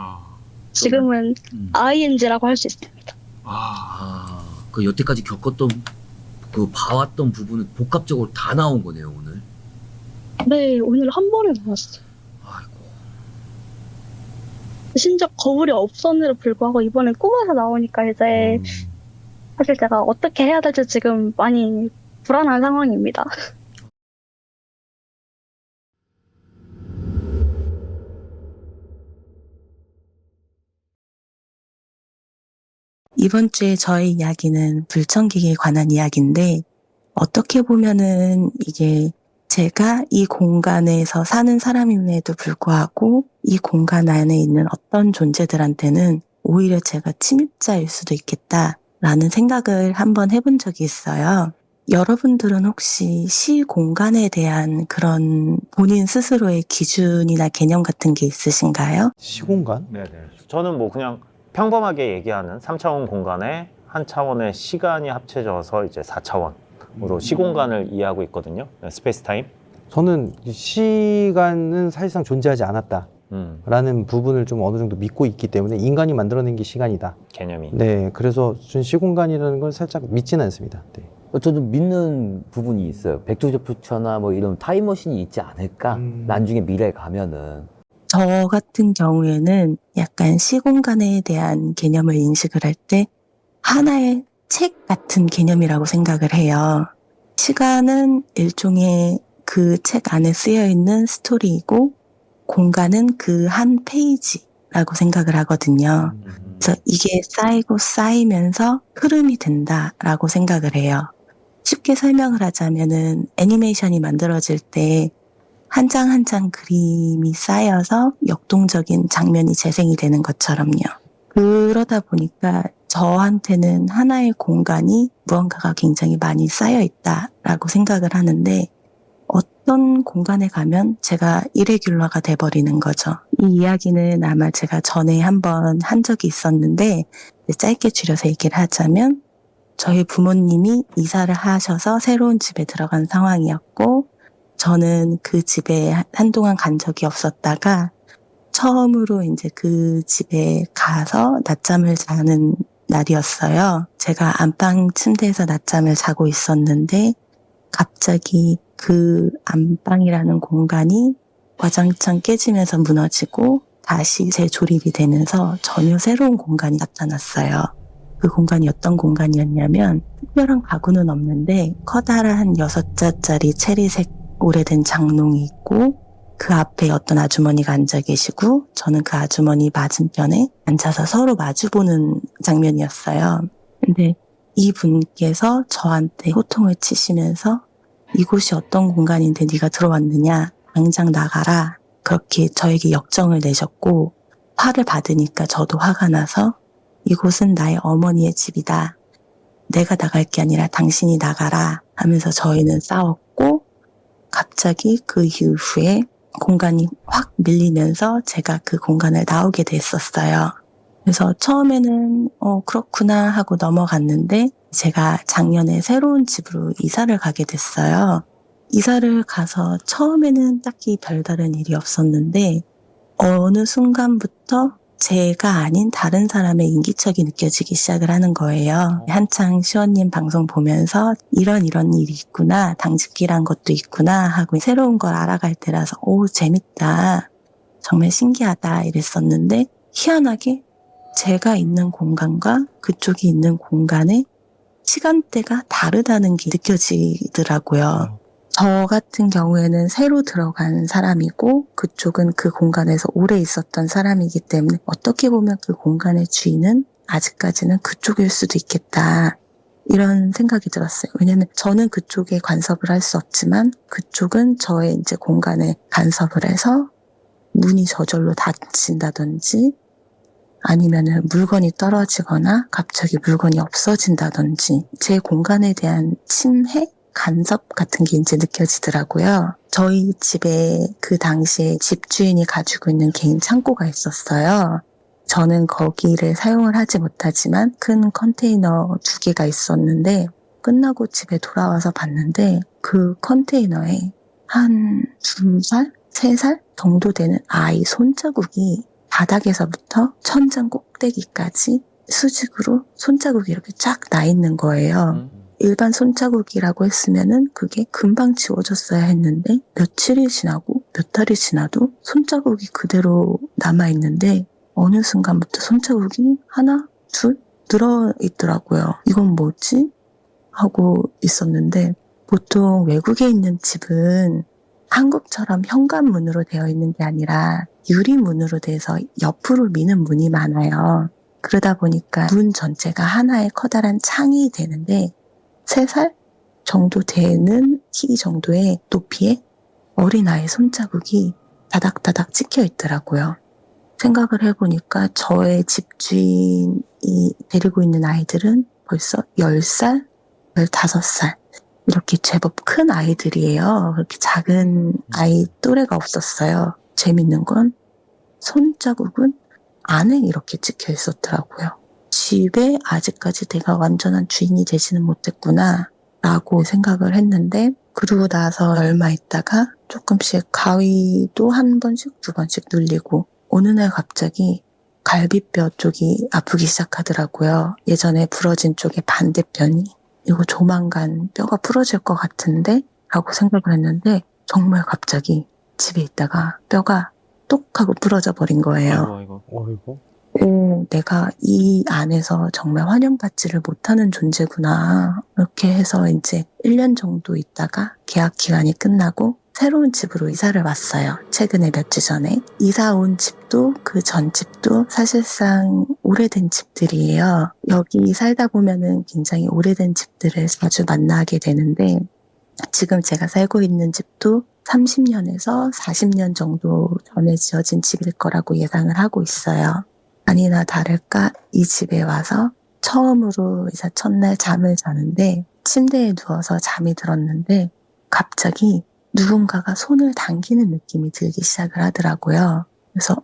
지금은 ING라고 할 수 있습니다. 그 여태까지 겪었던 그 봐왔던 부분은 복합적으로 다 나온 거네요 오늘. 네, 오늘 한 번에 나왔어요. 아이고. 심지어 거울이 없었는데도 불구하고 이번에 꿈에서 나오니까 이제 사실 제가 어떻게 해야 될지 지금 많이 불안한 상황입니다. 이번 주에 저의 이야기는 불청객에 관한 이야기인데 어떻게 보면은 이게 제가 이 공간에서 사는 사람임에도 불구하고 이 공간 안에 있는 어떤 존재들한테는 오히려 제가 침입자일 수도 있겠다라는 생각을 한번 해본 적이 있어요. 여러분들은 혹시 시 공간에 대한 그런 본인 스스로의 기준이나 개념 같은 게 있으신가요? 시공간? 네네. 저는 뭐 그냥 평범하게 얘기하는 3차원 공간에 한 차원의 시간이 합쳐져서 이제 4차원으로 시공간을 이해하고 있거든요. 스페이스 타임. 저는 이 시간은 사실상 존재하지 않았다라는 부분을 좀 어느 정도 믿고 있기 때문에 인간이 만들어낸 게 시간이다. 개념이. 네, 그래서 전 시공간이라는 걸 살짝 믿지는 않습니다. 네. 저도 믿는 부분이 있어요. 백투더퓨처나 뭐 이런 타임머신이 있지 않을까? 나중에 미래에 가면은. 저 같은 경우에는 약간 시공간에 대한 개념을 인식을 할 때 하나의 책 같은 개념이라고 생각을 해요. 시간은 일종의 그 책 안에 쓰여 있는 스토리이고 공간은 그 한 페이지라고 생각을 하거든요. 그래서 이게 쌓이고 쌓이면서 흐름이 된다라고 생각을 해요. 쉽게 설명을 하자면은 애니메이션이 만들어질 때 한 장 한 장 그림이 쌓여서 역동적인 장면이 재생이 되는 것처럼요. 그러다 보니까 저한테는 하나의 공간이 무언가가 굉장히 많이 쌓여 있다라고 생각을 하는데 어떤 공간에 가면 제가 이레귤러가 돼버리는 거죠. 이 이야기는 아마 제가 전에 한번 한 적이 있었는데 짧게 줄여서 얘기를 하자면 저희 부모님이 이사를 하셔서 새로운 집에 들어간 상황이었고 저는 그 집에 한동안 간 적이 없었다가 처음으로 이제 그 집에 가서 낮잠을 자는 날이었어요. 제가 안방 침대에서 낮잠을 자고 있었는데 갑자기 그 안방이라는 공간이 와장창 깨지면서 무너지고 다시 재조립이 되면서 전혀 새로운 공간이 나타났어요. 그 공간이 어떤 공간이었냐면 특별한 가구는 없는데 커다란 6자짜리 체리색 오래된 장롱이 있고 그 앞에 어떤 아주머니가 앉아 계시고 저는 그 아주머니 맞은편에 앉아서 서로 마주보는 장면이었어요. 근데 이분께서 저한테 호통을 치시면서 이곳이 어떤 공간인데 네가 들어왔느냐, 당장 나가라, 그렇게 저에게 역정을 내셨고 화를 받으니까 저도 화가 나서 이곳은 나의 어머니의 집이다. 내가 나갈 게 아니라 당신이 나가라 하면서 저희는 싸웠고 갑자기 그 이후에 공간이 확 밀리면서 제가 그 공간을 나오게 됐었어요. 그래서 처음에는 그렇구나 하고 넘어갔는데 제가 작년에 새로운 집으로 이사를 가게 됐어요. 이사를 가서 처음에는 딱히 별다른 일이 없었는데 어느 순간부터 제가 아닌 다른 사람의 인기척이 느껴지기 시작을 하는 거예요. 한창 시원님 방송 보면서 이런 일이 있구나, 당직기란 것도 있구나 하고 새로운 걸 알아갈 때라서 오 재밌다, 정말 신기하다 이랬었는데 희한하게 제가 있는 공간과 그쪽이 있는 공간의 시간대가 다르다는 게 느껴지더라고요. 저 같은 경우에는 새로 들어간 사람이고 그쪽은 그 공간에서 오래 있었던 사람이기 때문에 어떻게 보면 그 공간의 주인은 아직까지는 그쪽일 수도 있겠다. 이런 생각이 들었어요. 왜냐면 저는 그쪽에 간섭을 할 수 없지만 그쪽은 저의 이제 공간에 간섭을 해서 문이 저절로 닫힌다든지 아니면은 물건이 떨어지거나 갑자기 물건이 없어진다든지 제 공간에 대한 침해? 간섭 같은 게 이제 느껴지더라고요. 저희 집에 그 당시에 집주인이 가지고 있는 개인 창고가 있었어요. 저는 거기를 사용을 하지 못하지만 큰 컨테이너 2개가 있었는데 끝나고 집에 돌아와서 봤는데 그 컨테이너에 한 2살? 3살 정도 되는 아이 손자국이 바닥에서부터 천장 꼭대기까지 수직으로 손자국이 이렇게 쫙 나 있는 거예요. 일반 손자국이라고 했으면은 그게 금방 지워졌어야 했는데 며칠이 지나고 몇 달이 지나도 손자국이 그대로 남아있는데 어느 순간부터 손자국이 하나, 둘 늘어있더라고요. 이건 뭐지? 하고 있었는데 보통 외국에 있는 집은 한국처럼 현관문으로 되어 있는 게 아니라 유리문으로 돼서 옆으로 미는 문이 많아요. 그러다 보니까 문 전체가 하나의 커다란 창이 되는데 3살 정도 되는 키 정도의 높이의 어린아이 손자국이 다닥다닥 찍혀 있더라고요. 생각을 해보니까 저의 집주인이 데리고 있는 아이들은 벌써 10살, 15살 이렇게 제법 큰 아이들이에요. 그렇게 작은 아이 또래가 없었어요. 재밌는 건 손자국은 안에 이렇게 찍혀 있었더라고요. 집에 아직까지 내가 완전한 주인이 되지는 못했구나 라고 생각을 했는데, 그러고 나서 얼마 있다가 조금씩 가위도 한 번씩 두 번씩 눌리고, 어느 날 갑자기 갈비뼈 쪽이 아프기 시작하더라고요. 예전에 부러진 쪽의 반대편이. 이거 조만간 뼈가 부러질 것 같은데? 라고 생각을 했는데, 정말 갑자기 집에 있다가 뼈가 똑 하고 부러져 버린 거예요. 아이고. 어이구. 오, 내가 이 안에서 정말 환영받지를 못하는 존재구나. 이렇게 해서 이제 1년 정도 있다가 계약 기간이 끝나고 새로운 집으로 이사를 왔어요. 최근에 몇 주 전에. 이사 온 집도 그 전 집도 사실상 오래된 집들이에요. 여기 살다 보면은 굉장히 오래된 집들을 자주 만나게 되는데, 지금 제가 살고 있는 집도 30년에서 40년 정도 전에 지어진 집일 거라고 예상을 하고 있어요. 아니나 다를까 이 집에 와서 처음으로 이사 첫날 잠을 자는데, 침대에 누워서 잠이 들었는데 갑자기 누군가가 손을 당기는 느낌이 들기 시작을 하더라고요. 그래서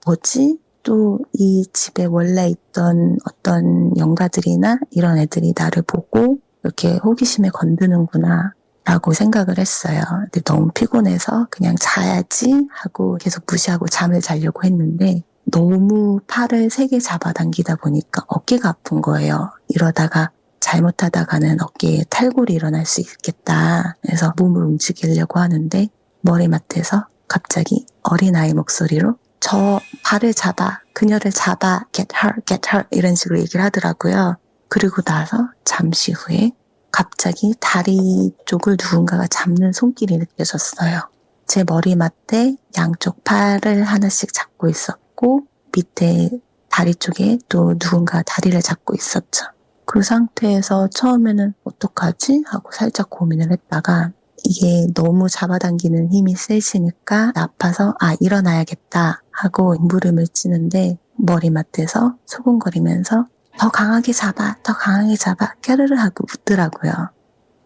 뭐지? 또 이 집에 원래 있던 어떤 영가들이나 이런 애들이 나를 보고 이렇게 호기심에 건드는구나 라고 생각을 했어요. 근데 너무 피곤해서 그냥 자야지 하고 계속 무시하고 잠을 자려고 했는데, 너무 팔을 세게 잡아당기다 보니까 어깨가 아픈 거예요. 이러다가 잘못하다가는 어깨에 탈골이 일어날 수 있겠다. 그래서 몸을 움직이려고 하는데 머리맡에서 갑자기 어린아이 목소리로 저 발을 잡아, 그녀를 잡아, get her 이런 식으로 얘기를 하더라고요. 그리고 나서 잠시 후에 갑자기 다리 쪽을 누군가가 잡는 손길이 느껴졌어요. 제 머리맡에 양쪽 팔을 하나씩 잡고 있었고, 밑에 다리 쪽에 또 누군가 다리를 잡고 있었죠. 그 상태에서 처음에는 어떡하지? 하고 살짝 고민을 했다가, 이게 너무 잡아당기는 힘이 세지니까 아파서 일어나야겠다 하고 물음을 치는데, 머리맡에서 소곤거리면서 더 강하게 잡아, 더 강하게 잡아, 껴르르 하고 웃더라고요.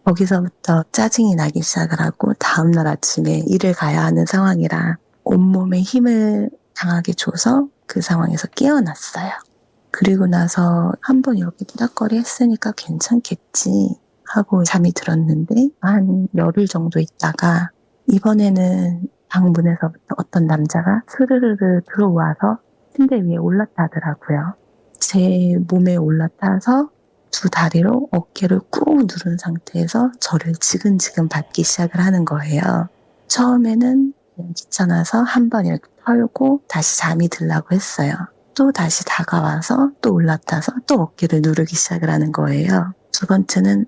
거기서부터 짜증이 나기 시작을 하고, 다음날 아침에 일을 가야 하는 상황이라 온몸에 힘을 강하게 줘서 그 상황에서 깨어났어요. 그리고 나서 한번 이렇게 부닥거리 했으니까 괜찮겠지 하고 잠이 들었는데, 한 열흘 정도 있다가 이번에는 방문에서부터 어떤 남자가 스르르르 들어와서 침대 위에 올라타더라고요. 제 몸에 올라타서 두 다리로 어깨를 꾹 누른 상태에서 저를 지근지근 밟기 시작을 하는 거예요. 처음에는 그냥 귀찮아서 한번 이렇게 털고 다시 잠이 들라고 했어요. 또 다시 다가와서 또 올라타서 또 어깨를 누르기 시작을 하는 거예요. 두 번째는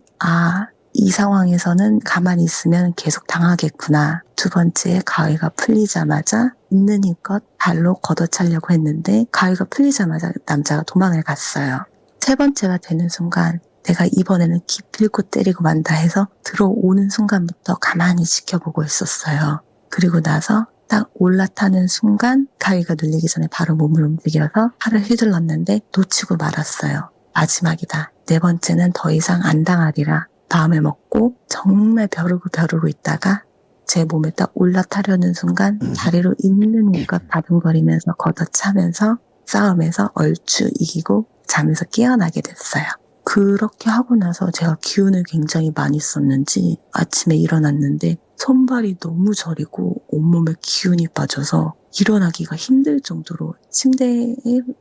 이 상황에서는 가만히 있으면 계속 당하겠구나. 두 번째, 가위가 풀리자마자 있는 힘껏 발로 걷어차려고 했는데 가위가 풀리자마자 남자가 도망을 갔어요. 세 번째가 되는 순간 내가 이번에는 기필코 때리고 만다 해서 들어오는 순간부터 가만히 지켜보고 있었어요. 그리고 나서 딱 올라타는 순간 가위가 눌리기 전에 바로 몸을 움직여서 팔을 휘둘렀는데 놓치고 말았어요. 마지막이다. 네 번째는 더 이상 안 당하리라 마음을 먹고 정말 벼르고 있다가 제 몸에 딱 올라타려는 순간 다리로 있는 힘껏 다둥거리면서 걷어차면서 싸움에서 얼추 이기고 잠에서 깨어나게 됐어요. 그렇게 하고 나서 제가 기운을 굉장히 많이 썼는지 아침에 일어났는데 손발이 너무 저리고 온몸에 기운이 빠져서 일어나기가 힘들 정도로 침대에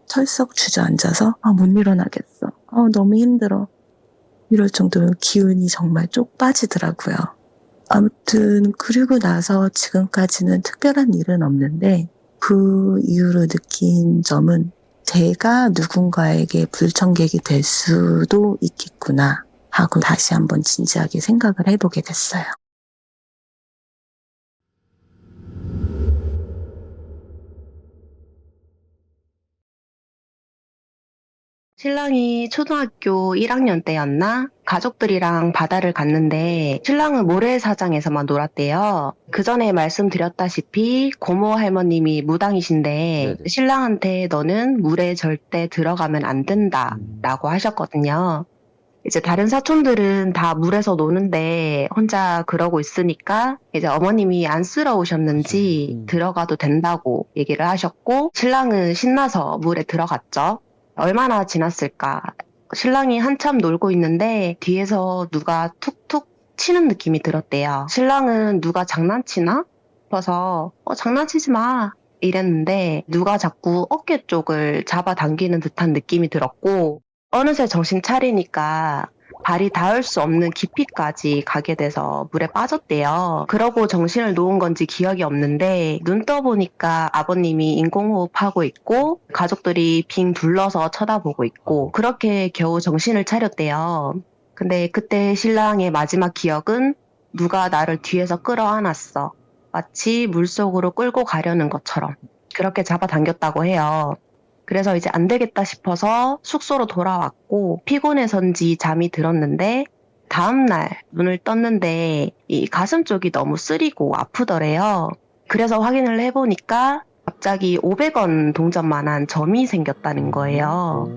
털썩 주저앉아서 못 일어나겠어. 너무 힘들어. 이럴 정도로 기운이 정말 쪽 빠지더라고요. 아무튼 그리고 나서 지금까지는 특별한 일은 없는데, 그 이후로 느낀 점은 제가 누군가에게 불청객이 될 수도 있겠구나 하고 다시 한번 진지하게 생각을 해보게 됐어요. 신랑이 초등학교 1학년 때였나? 가족들이랑 바다를 갔는데 신랑은 모래사장에서만 놀았대요. 그 전에 말씀드렸다시피 고모 할머님이 무당이신데 네네. 신랑한테 너는 물에 절대 들어가면 안 된다 라고 하셨거든요. 이제 다른 사촌들은 다 물에서 노는데 혼자 그러고 있으니까 이제 어머님이 안쓰러우셨는지 들어가도 된다고 얘기를 하셨고, 신랑은 신나서 물에 들어갔죠. 얼마나 지났을까? 신랑이 한참 놀고 있는데 뒤에서 누가 툭툭 치는 느낌이 들었대요. 신랑은 누가 장난치나 싶어서 장난치지 마 이랬는데 누가 자꾸 어깨 쪽을 잡아당기는 듯한 느낌이 들었고 어느새 정신 차리니까 발이 닿을 수 없는 깊이까지 가게 돼서 물에 빠졌대요. 그러고 정신을 놓은 건지 기억이 없는데 눈 떠보니까 아버님이 인공호흡하고 있고 가족들이 빙 둘러서 쳐다보고 있고 그렇게 겨우 정신을 차렸대요. 근데 그때 신랑의 마지막 기억은 누가 나를 뒤에서 끌어안았어. 마치 물속으로 끌고 가려는 것처럼 그렇게 잡아당겼다고 해요. 그래서 이제 안 되겠다 싶어서 숙소로 돌아왔고 피곤해서인지 잠이 들었는데 다음날 눈을 떴는데 이 가슴 쪽이 너무 쓰리고 아프더래요. 그래서 확인을 해보니까 갑자기 500원 동전만한 점이 생겼다는 거예요.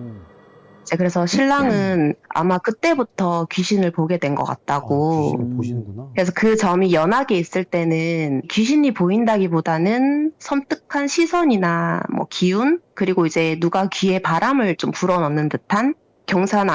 이제 그래서 신랑은 아마 그때부터 귀신을 보게 된 것 같다고. 귀신을 보시는구나. 그래서 그 점이 연하게 있을 때는 귀신이 보인다기보다는 섬뜩한 시선이나 뭐 기운 그리고 이제 누가 귀에 바람을 좀 불어넣는 듯한 경산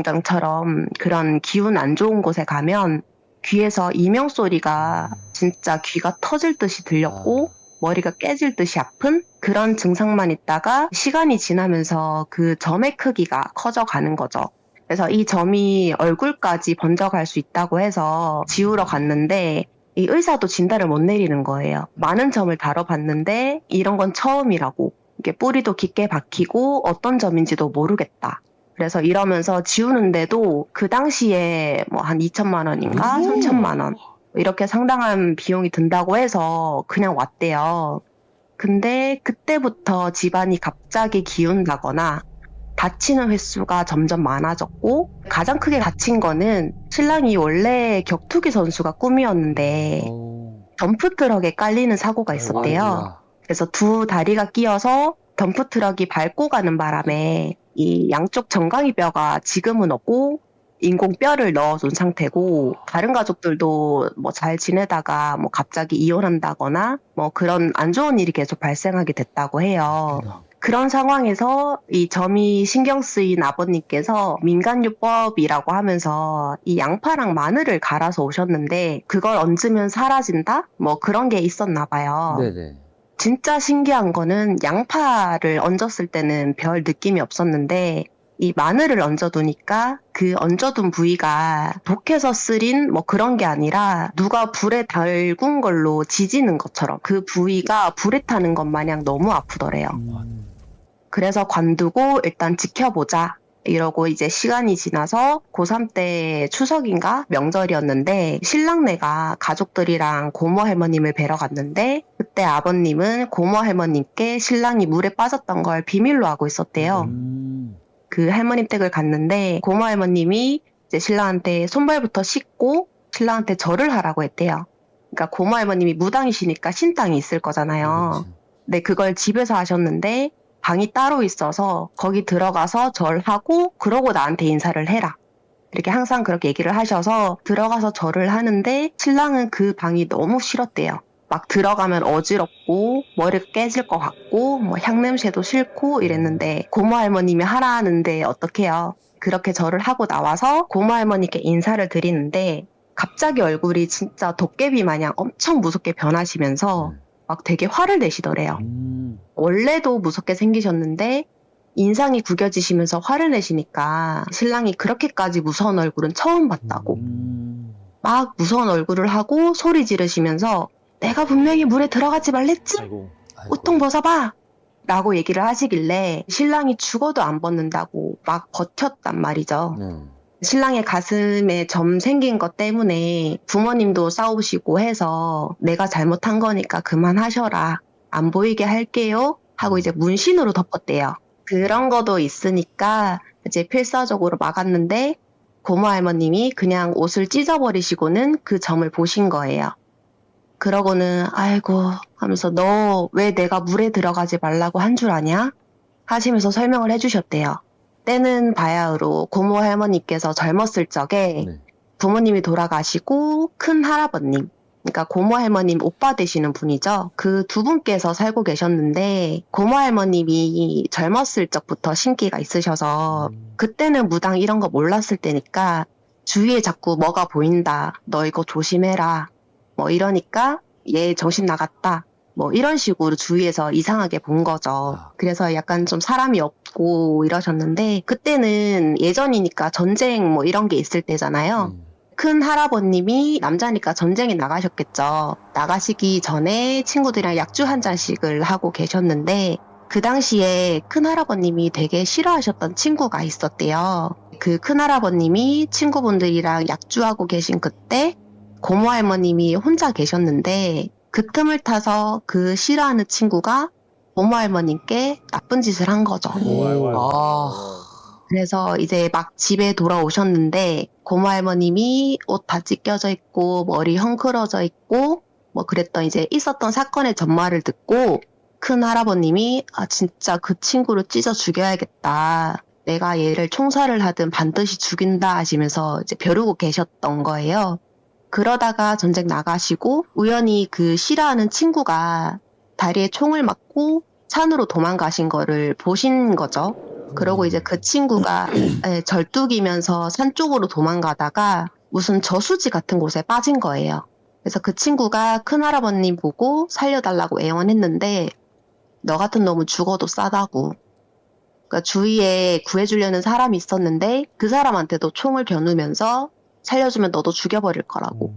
안경공장처럼 그런 기운 안 좋은 곳에 가면 귀에서 이명 소리가 진짜 귀가 터질 듯이 들렸고 머리가 깨질 듯이 아픈 그런 증상만 있다가 시간이 지나면서 그 점의 크기가 커져가는 거죠. 그래서 이 점이 얼굴까지 번져갈 수 있다고 해서 지우러 갔는데 이 의사도 진단을 못 내리는 거예요. 많은 점을 다뤄봤는데 이런 건 처음이라고. 이게 뿌리도 깊게 박히고 어떤 점인지도 모르겠다. 그래서 이러면서 지우는데도 그 당시에 뭐 한 2천만 원인가 3천만 원 이렇게 상당한 비용이 든다고 해서 그냥 왔대요. 근데 그때부터 집안이 갑자기 기운다거나 다치는 횟수가 점점 많아졌고 가장 크게 다친 거는 신랑이 원래 격투기 선수가 꿈이었는데 덤프트럭에 깔리는 사고가 있었대요. 그래서 두 다리가 끼어서 덤프트럭이 밟고 가는 바람에 이 양쪽 정강이뼈가 지금은 없고 인공뼈를 넣어둔 상태고 다른 가족들도 뭐 잘 지내다가 뭐 갑자기 이혼한다거나 뭐 그런 안 좋은 일이 계속 발생하게 됐다고 해요. 그런 상황에서 이 점이 신경 쓰인 아버님께서 민간요법이라고 하면서 이 양파랑 마늘을 갈아서 오셨는데 그걸 얹으면 사라진다? 뭐 그런 게 있었나 봐요. 네네. 진짜 신기한 거는 양파를 얹었을 때는 별 느낌이 없었는데 이 마늘을 얹어두니까 그 얹어둔 부위가 독해서 쓰린 뭐 그런 게 아니라 누가 불에 달군 걸로 지지는 것처럼 그 부위가 불에 타는 것 마냥 너무 아프더래요. 그래서 관두고 일단 지켜보자 이러고 이제 시간이 지나서 고3 때 추석인가 명절이었는데 신랑네가 가족들이랑 고모 할머님을 뵈러 갔는데 그때 아버님은 고모 할머님께 신랑이 물에 빠졌던 걸 비밀로 하고 있었대요. 그 할머님 댁을 갔는데 고모 할머님이 이제 신랑한테 손발부터 씻고 신랑한테 절을 하라고 했대요. 그러니까 고모 할머님이 무당이시니까 신당이 있을 거잖아요. 근데 그걸 집에서 하셨는데 방이 따로 있어서 거기 들어가서 절하고 그러고 나한테 인사를 해라. 이렇게 항상 그렇게 얘기를 하셔서 들어가서 절을 하는데 신랑은 그 방이 너무 싫었대요. 막 들어가면 어지럽고 머리가 깨질 것 같고 뭐 향냄새도 싫고 이랬는데 고모 할머님이 하라는데 어떡해요. 그렇게 절을 하고 나와서 고모 할머니께 인사를 드리는데 갑자기 얼굴이 진짜 도깨비 마냥 엄청 무섭게 변하시면서 막 되게 화를 내시더래요. 원래도 무섭게 생기셨는데 인상이 구겨지시면서 화를 내시니까 신랑이 그렇게까지 무서운 얼굴은 처음 봤다고. 막 무서운 얼굴을 하고 소리 지르시면서 내가 분명히 물에 들어가지 말랬지? 옷통 벗어봐! 라고 얘기를 하시길래 신랑이 죽어도 안 벗는다고 막 버텼단 말이죠. 신랑의 가슴에 점 생긴 것 때문에 부모님도 싸우시고 해서 내가 잘못한 거니까 그만하셔라. 안 보이게 할게요. 하고 이제 문신으로 덮었대요. 그런 거도 있으니까 이제 필사적으로 막았는데 고모 할머님이 그냥 옷을 찢어버리시고는 그 점을 보신 거예요. 그러고는 아이고 하면서 너 왜 내가 물에 들어가지 말라고 한 줄 아냐? 하시면서 설명을 해주셨대요. 때는 바야흐로 고모 할머니께서 젊었을 적에 부모님이 돌아가시고 큰 할아버님 그러니까 고모 할머님 오빠 되시는 분이죠. 그 두 분께서 살고 계셨는데 고모 할머님이 젊었을 적부터 신기가 있으셔서 그때는 무당 이런 거 몰랐을 때니까 주위에 자꾸 뭐가 보인다. 너 이거 조심해라. 뭐 이러니까 얘 정신 나갔다. 뭐 이런 식으로 주위에서 이상하게 본 거죠. 그래서 약간 좀 사람이 없고 이러셨는데 그때는 예전이니까 전쟁 뭐 이런 게 있을 때잖아요. 큰 할아버님이 남자니까 전쟁에 나가셨겠죠. 나가시기 전에 친구들이랑 약주 한 잔씩을 하고 계셨는데 그 당시에 큰 할아버님이 되게 싫어하셨던 친구가 있었대요. 그 큰 할아버님이 친구분들이랑 약주하고 계신 그때 고모 할머님이 혼자 계셨는데 그 틈을 타서 그 싫어하는 친구가 고모 할머님께 나쁜 짓을 한 거죠. 그래서 이제 막 집에 돌아오셨는데 고모 할머님이 옷 다 찢겨져 있고 머리 헝클어져 있고 뭐 그랬던 이제 있었던 사건의 전말을 듣고 큰 할아버님이 아 진짜 그 친구를 찢어 죽여야겠다. 내가 얘를 총살을 하든 반드시 죽인다 하시면서 이제 벼르고 계셨던 거예요. 그러다가 전쟁 나가시고 우연히 그 싫어하는 친구가 다리에 총을 맞고 산으로 도망가신 거를 보신 거죠. 그러고 이제 그 친구가 절뚝이면서 산 쪽으로 도망가다가 무슨 저수지 같은 곳에 빠진 거예요. 그래서 그 친구가 큰할아버님 보고 살려달라고 애원했는데 너 같은 놈은 죽어도 싸다고. 그러니까 주위에 구해주려는 사람이 있었는데 그 사람한테도 총을 겨누면서 살려주면 너도 죽여버릴 거라고.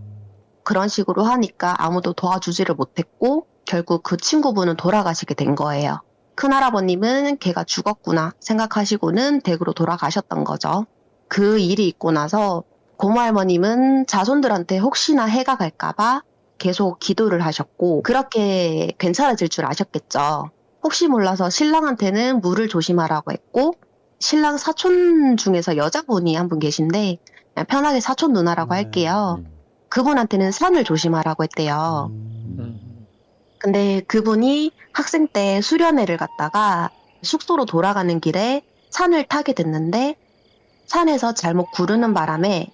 그런 식으로 하니까 아무도 도와주지를 못했고 결국 그 친구분은 돌아가시게 된 거예요. 큰할아버님은 걔가 죽었구나 생각하시고는 댁으로 돌아가셨던 거죠. 그 일이 있고 나서 고모할머님은 자손들한테 혹시나 해가 갈까봐 계속 기도를 하셨고 그렇게 괜찮아질 줄 아셨겠죠. 혹시 몰라서 신랑한테는 물을 조심하라고 했고 신랑 사촌 중에서 여자분이 한 분 계신데 그냥 편하게 사촌 누나라고 할게요. 그분한테는 산을 조심하라고 했대요. 근데 그분이 학생 때 수련회를 갔다가 숙소로 돌아가는 길에 산을 타게 됐는데 산에서 잘못 구르는 바람에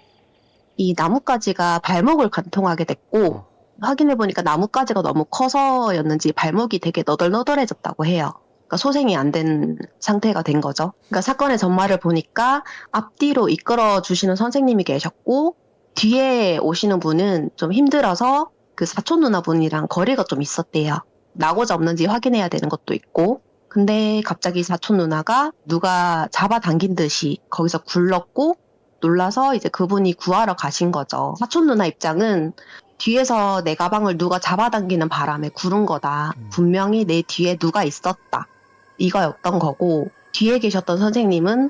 이 나뭇가지가 발목을 관통하게 됐고 확인해보니까 나뭇가지가 너무 커서였는지 발목이 되게 너덜너덜해졌다고 해요. 그러니까 소생이 안 된 상태가 된 거죠. 그러니까 사건의 전말을 보니까 앞뒤로 이끌어 주시는 선생님이 계셨고 뒤에 오시는 분은 좀 힘들어서 그 사촌 누나분이랑 거리가 좀 있었대요. 나고자 없는지 확인해야 되는 것도 있고 근데 갑자기 사촌 누나가 누가 잡아당긴 듯이 거기서 굴렀고 놀라서 이제 그분이 구하러 가신 거죠. 사촌 누나 입장은 뒤에서 내 가방을 누가 잡아당기는 바람에 구른 거다. 분명히 내 뒤에 누가 있었다. 이거였던 거고 뒤에 계셨던 선생님은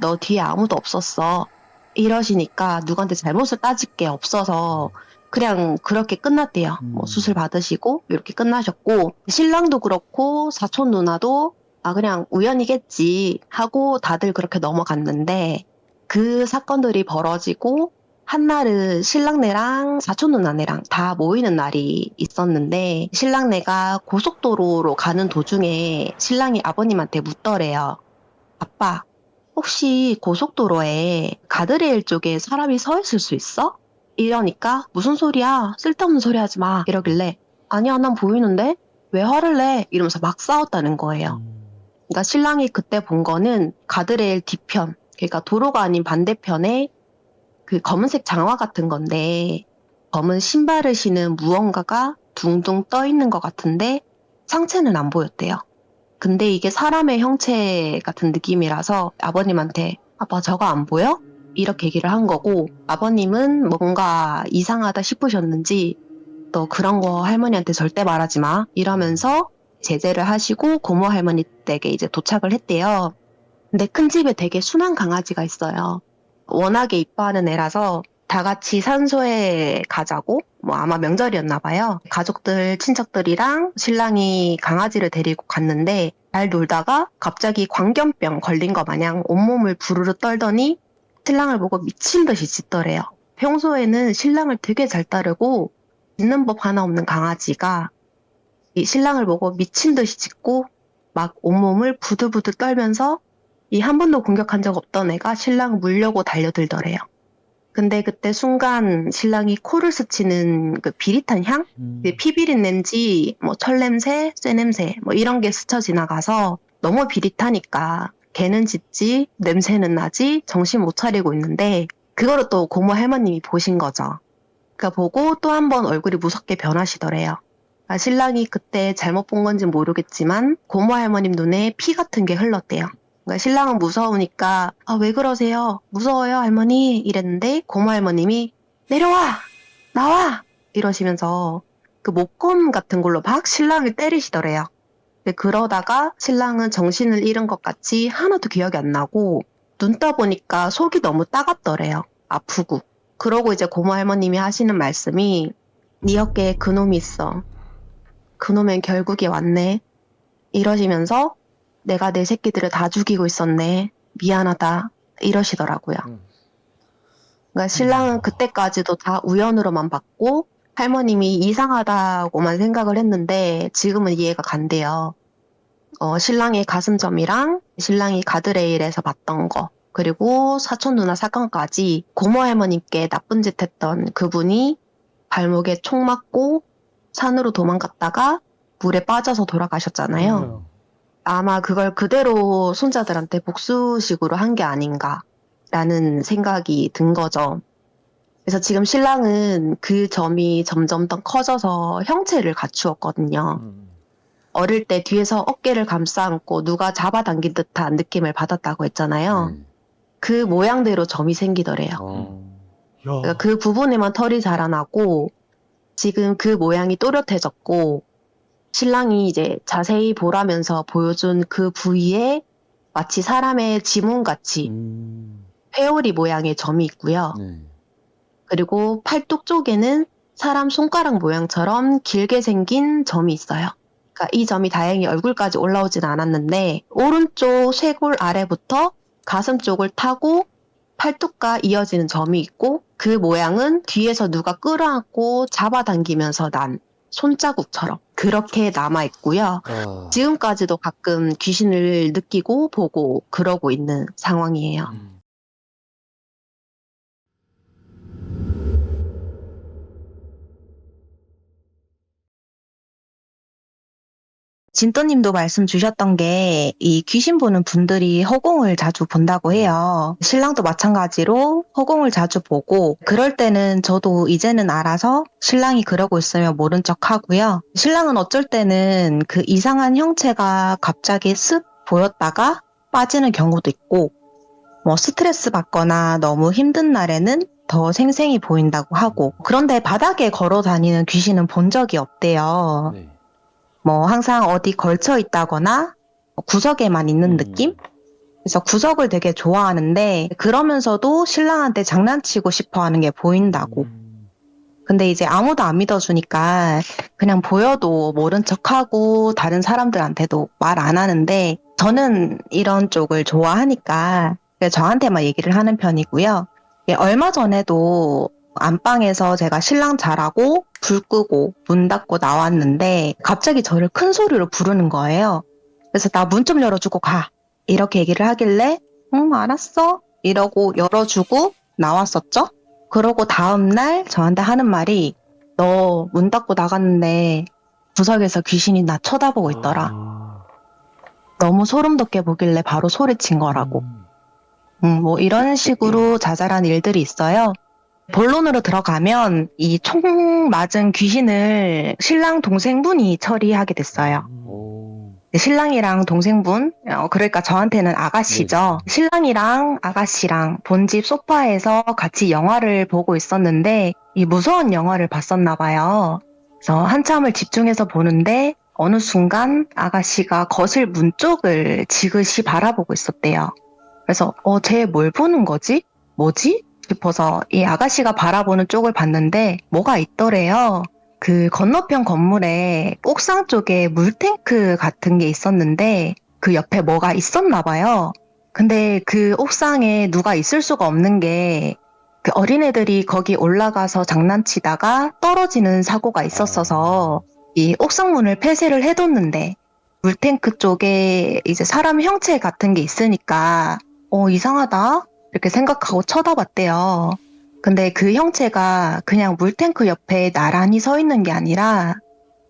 너 뒤에 아무도 없었어. 이러시니까 누구한테 잘못을 따질 게 없어서 그냥 그렇게 끝났대요. 뭐 수술 받으시고 이렇게 끝나셨고 신랑도 그렇고 사촌 누나도 아 그냥 우연이겠지 하고 다들 그렇게 넘어갔는데 그 사건들이 벌어지고 한날은 신랑네랑 사촌 누나네랑 다 모이는 날이 있었는데 신랑네가 고속도로로 가는 도중에 신랑이 아버님한테 묻더래요. 아빠 혹시 고속도로에 가드레일 쪽에 사람이 서 있을 수 있어? 이러니까 무슨 소리야 쓸데없는 소리 하지 마 이러길래 아니야 난 보이는데 왜 화를 내 이러면서 막 싸웠다는 거예요. 그러니까 신랑이 그때 본 거는 가드레일 뒤편 그러니까 도로가 아닌 반대편에 그 검은색 장화 같은 건데 검은 신발을 신은 무언가가 둥둥 떠 있는 것 같은데 상체는 안 보였대요. 근데 이게 사람의 형체 같은 느낌이라서 아버님한테 아빠 저거 안 보여? 이렇게 얘기를 한 거고 아버님은 뭔가 이상하다 싶으셨는지 너 그런 거 할머니한테 절대 말하지 마 이러면서 제재를 하시고 고모 할머니 댁에 이제 도착을 했대요. 근데 큰 집에 되게 순한 강아지가 있어요. 워낙에 이뻐하는 애라서 다 같이 산소에 가자고 뭐 아마 명절이었나 봐요. 가족들 친척들이랑 신랑이 강아지를 데리고 갔는데 잘 놀다가 갑자기 광견병 걸린 거 마냥 온몸을 부르르 떨더니 신랑을 보고 미친 듯이 짖더래요. 평소에는 신랑을 되게 잘 따르고 짖는 법 하나 없는 강아지가 이 신랑을 보고 미친 듯이 짖고 막 온몸을 부들부들 떨면서 이 한 번도 공격한 적 없던 애가 신랑을 물려고 달려들더래요. 근데 그때 순간 신랑이 코를 스치는 그 비릿한 향? 피비린내인지 뭐 철냄새, 쇠냄새 뭐 이런 게 스쳐 지나가서 너무 비릿하니까 개는 짖지, 냄새는 나지, 정신 못 차리고 있는데 그거를 또 고모 할머님이 보신 거죠. 그러니까 보고 또 한 번 얼굴이 무섭게 변하시더래요. 그러니까 신랑이 그때 잘못 본 건지 모르겠지만 고모 할머님 눈에 피 같은 게 흘렀대요. 그러니까 신랑은 무서우니까 왜 그러세요? 무서워요 할머니 이랬는데 고모 할머님이 내려와! 나와! 이러시면서 그 목검 같은 걸로 막 신랑을 때리시더래요. 근데 그러다가 신랑은 정신을 잃은 것 같이 하나도 기억이 안 나고 눈 떠보니까 속이 너무 따갑더래요. 아프고. 그러고 이제 고모 할머님이 하시는 말씀이 네 어깨에 그놈이 있어. 그놈은 결국에 왔네. 이러시면서 내가 내 새끼들을 다 죽이고 있었네. 미안하다. 이러시더라고요. 그러니까 신랑은 그때까지도 다 우연으로만 봤고 할머님이 이상하다고만 생각을 했는데 지금은 이해가 간대요. 신랑의 가슴점이랑 신랑이 가드레일에서 봤던 거 그리고 사촌 누나 사건까지 고모 할머님께 나쁜 짓 했던 그분이 발목에 총 맞고 산으로 도망갔다가 물에 빠져서 돌아가셨잖아요. 아마 그걸 그대로 손자들한테 복수식으로 한 게 아닌가라는 생각이 든 거죠. 그래서 지금 신랑은 그 점이 점점 더 커져서 형체를 갖추었거든요. 어릴 때 뒤에서 어깨를 감싸 안고 누가 잡아당긴 듯한 느낌을 받았다고 했잖아요. 그 모양대로 점이 생기더래요. 그러니까 그 부분에만 털이 자라나고 지금 그 모양이 또렷해졌고 신랑이 이제 자세히 보라면서 보여준 그 부위에 마치 사람의 지문같이 회오리 모양의 점이 있고요. 그리고 팔뚝 쪽에는 사람 손가락 모양처럼 길게 생긴 점이 있어요. 그러니까 이 점이 다행히 얼굴까지 올라오진 않았는데 오른쪽 쇄골 아래부터 가슴 쪽을 타고 팔뚝과 이어지는 점이 있고 그 모양은 뒤에서 누가 끌어안고 잡아당기면서 난 손자국처럼 그렇게 남아있고요. 지금까지도 가끔 귀신을 느끼고 보고 그러고 있는 상황이에요. 진또님도 말씀 주셨던 게 이 귀신 보는 분들이 허공을 자주 본다고 해요. 신랑도 마찬가지로 허공을 자주 보고 그럴 때는 저도 이제는 알아서 신랑이 그러고 있으면 모른 척 하고요. 신랑은 어쩔 때는 그 이상한 형체가 갑자기 쓱 보였다가 빠지는 경우도 있고 뭐 스트레스 받거나 너무 힘든 날에는 더 생생히 보인다고 하고 그런데 바닥에 걸어 다니는 귀신은 본 적이 없대요. 뭐 항상 어디 걸쳐 있다거나 구석에만 있는 느낌? 그래서 구석을 되게 좋아하는데 그러면서도 신랑한테 장난치고 싶어 하는 게 보인다고. 근데 이제 아무도 안 믿어주니까 그냥 보여도 모른 척하고 다른 사람들한테도 말 안 하는데 저는 이런 쪽을 좋아하니까 저한테만 얘기를 하는 편이고요. 얼마 전에도 안방에서 제가 신랑 자라고 불 끄고 문 닫고 나왔는데 갑자기 저를 큰 소리로 부르는 거예요. 그래서 나 문 좀 열어주고 가. 이렇게 얘기를 하길래 알았어. 이러고 열어주고 나왔었죠. 그러고 다음날 저한테 하는 말이 너 문 닫고 나갔는데 구석에서 귀신이 나 쳐다보고 있더라. 너무 소름 돋게 보길래 바로 소리친 거라고. 뭐 이런 식으로 자잘한 일들이 있어요. 본론으로 들어가면 이 총 맞은 귀신을 신랑 동생분이 처리하게 됐어요. 신랑이랑 동생분, 그러니까 저한테는 아가씨죠. 신랑이랑 아가씨랑 본집 소파에서 같이 영화를 보고 있었는데 이 무서운 영화를 봤었나 봐요. 그래서 한참을 집중해서 보는데 어느 순간 아가씨가 거실 문 쪽을 지그시 바라보고 있었대요. 그래서 쟤 뭘 보는 거지? 뭐지? 싶어서 이 아가씨가 바라보는 쪽을 봤는데 뭐가 있더래요. 그 건너편 건물에 옥상 쪽에 물탱크 같은 게 있었는데 그 옆에 뭐가 있었나 봐요. 근데 그 옥상에 누가 있을 수가 없는 게 그 어린애들이 거기 올라가서 장난치다가 떨어지는 사고가 있었어서 이 옥상 문을 폐쇄를 해뒀는데 물탱크 쪽에 이제 사람 형체 같은 게 있으니까 이상하다 이렇게 생각하고 쳐다봤대요. 근데 그 형체가 그냥 물탱크 옆에 나란히 서 있는 게 아니라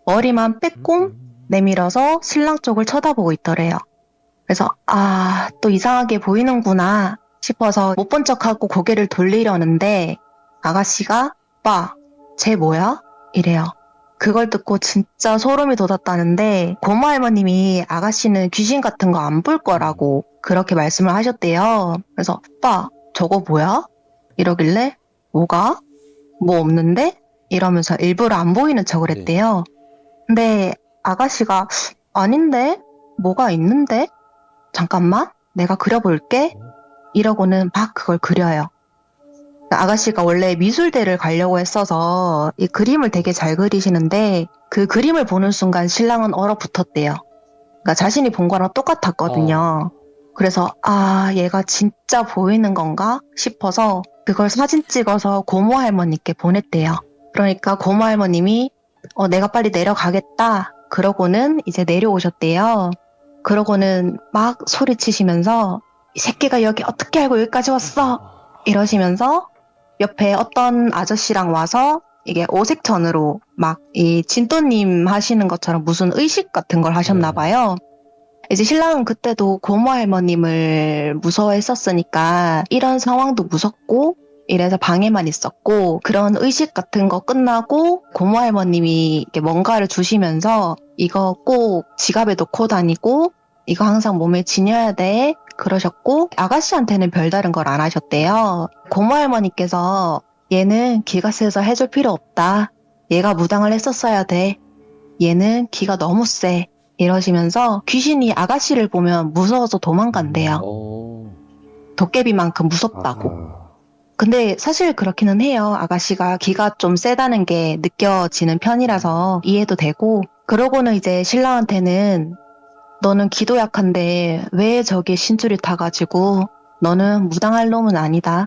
머리만 빼꼼 내밀어서 신랑 쪽을 쳐다보고 있더래요. 그래서 또 이상하게 보이는구나 싶어서 못 본 척하고 고개를 돌리려는데 아가씨가 오빠, 쟤 뭐야? 이래요. 그걸 듣고 진짜 소름이 돋았다는데 고모 할머님이 아가씨는 귀신 같은 거 안 볼 거라고 그렇게 말씀을 하셨대요. 그래서 오빠, 저거 뭐야? 이러길래 뭐가? 뭐 없는데? 이러면서 일부러 안 보이는 척을 했대요. 근데 아가씨가 아닌데? 뭐가 있는데? 잠깐만, 내가 그려볼게. 이러고는 막 그걸 그려요. 아가씨가 원래 미술대를 가려고 했어서 이 그림을 되게 잘 그리시는데 그 그림을 보는 순간 신랑은 얼어붙었대요. 그러니까 자신이 본 거랑 똑같았거든요. 그래서 얘가 진짜 보이는 건가 싶어서 그걸 사진 찍어서 고모 할머니께 보냈대요. 그러니까 고모 할머님이 내가 빨리 내려가겠다. 그러고는 이제 내려오셨대요. 그러고는 막 소리치시면서 이 새끼가 여기 어떻게 알고 여기까지 왔어? 이러시면서 옆에 어떤 아저씨랑 와서 이게 오색천으로 막 이 진또님 하시는 것처럼 무슨 의식 같은 걸 하셨나 봐요. 이제 신랑은 그때도 고모 할머님을 무서워했었으니까 이런 상황도 무섭고 이래서 방에만 있었고 그런 의식 같은 거 끝나고 고모 할머님이 이렇게 뭔가를 주시면서 이거 꼭 지갑에 넣고 다니고 이거 항상 몸에 지녀야 돼 그러셨고 아가씨한테는 별다른 걸 안 하셨대요. 고모 할머니께서 얘는 기가 세서 해줄 필요 없다. 얘가 무당을 했었어야 돼. 얘는 기가 너무 세. 이러시면서 귀신이 아가씨를 보면 무서워서 도망간대요. 도깨비만큼 무섭다고. 근데 사실 그렇기는 해요. 아가씨가 기가 좀 세다는 게 느껴지는 편이라서 이해도 되고 그러고는 이제 신랑한테는 너는 기도 약한데 왜 저기에 신줄이 타가지고 너는 무당할 놈은 아니다.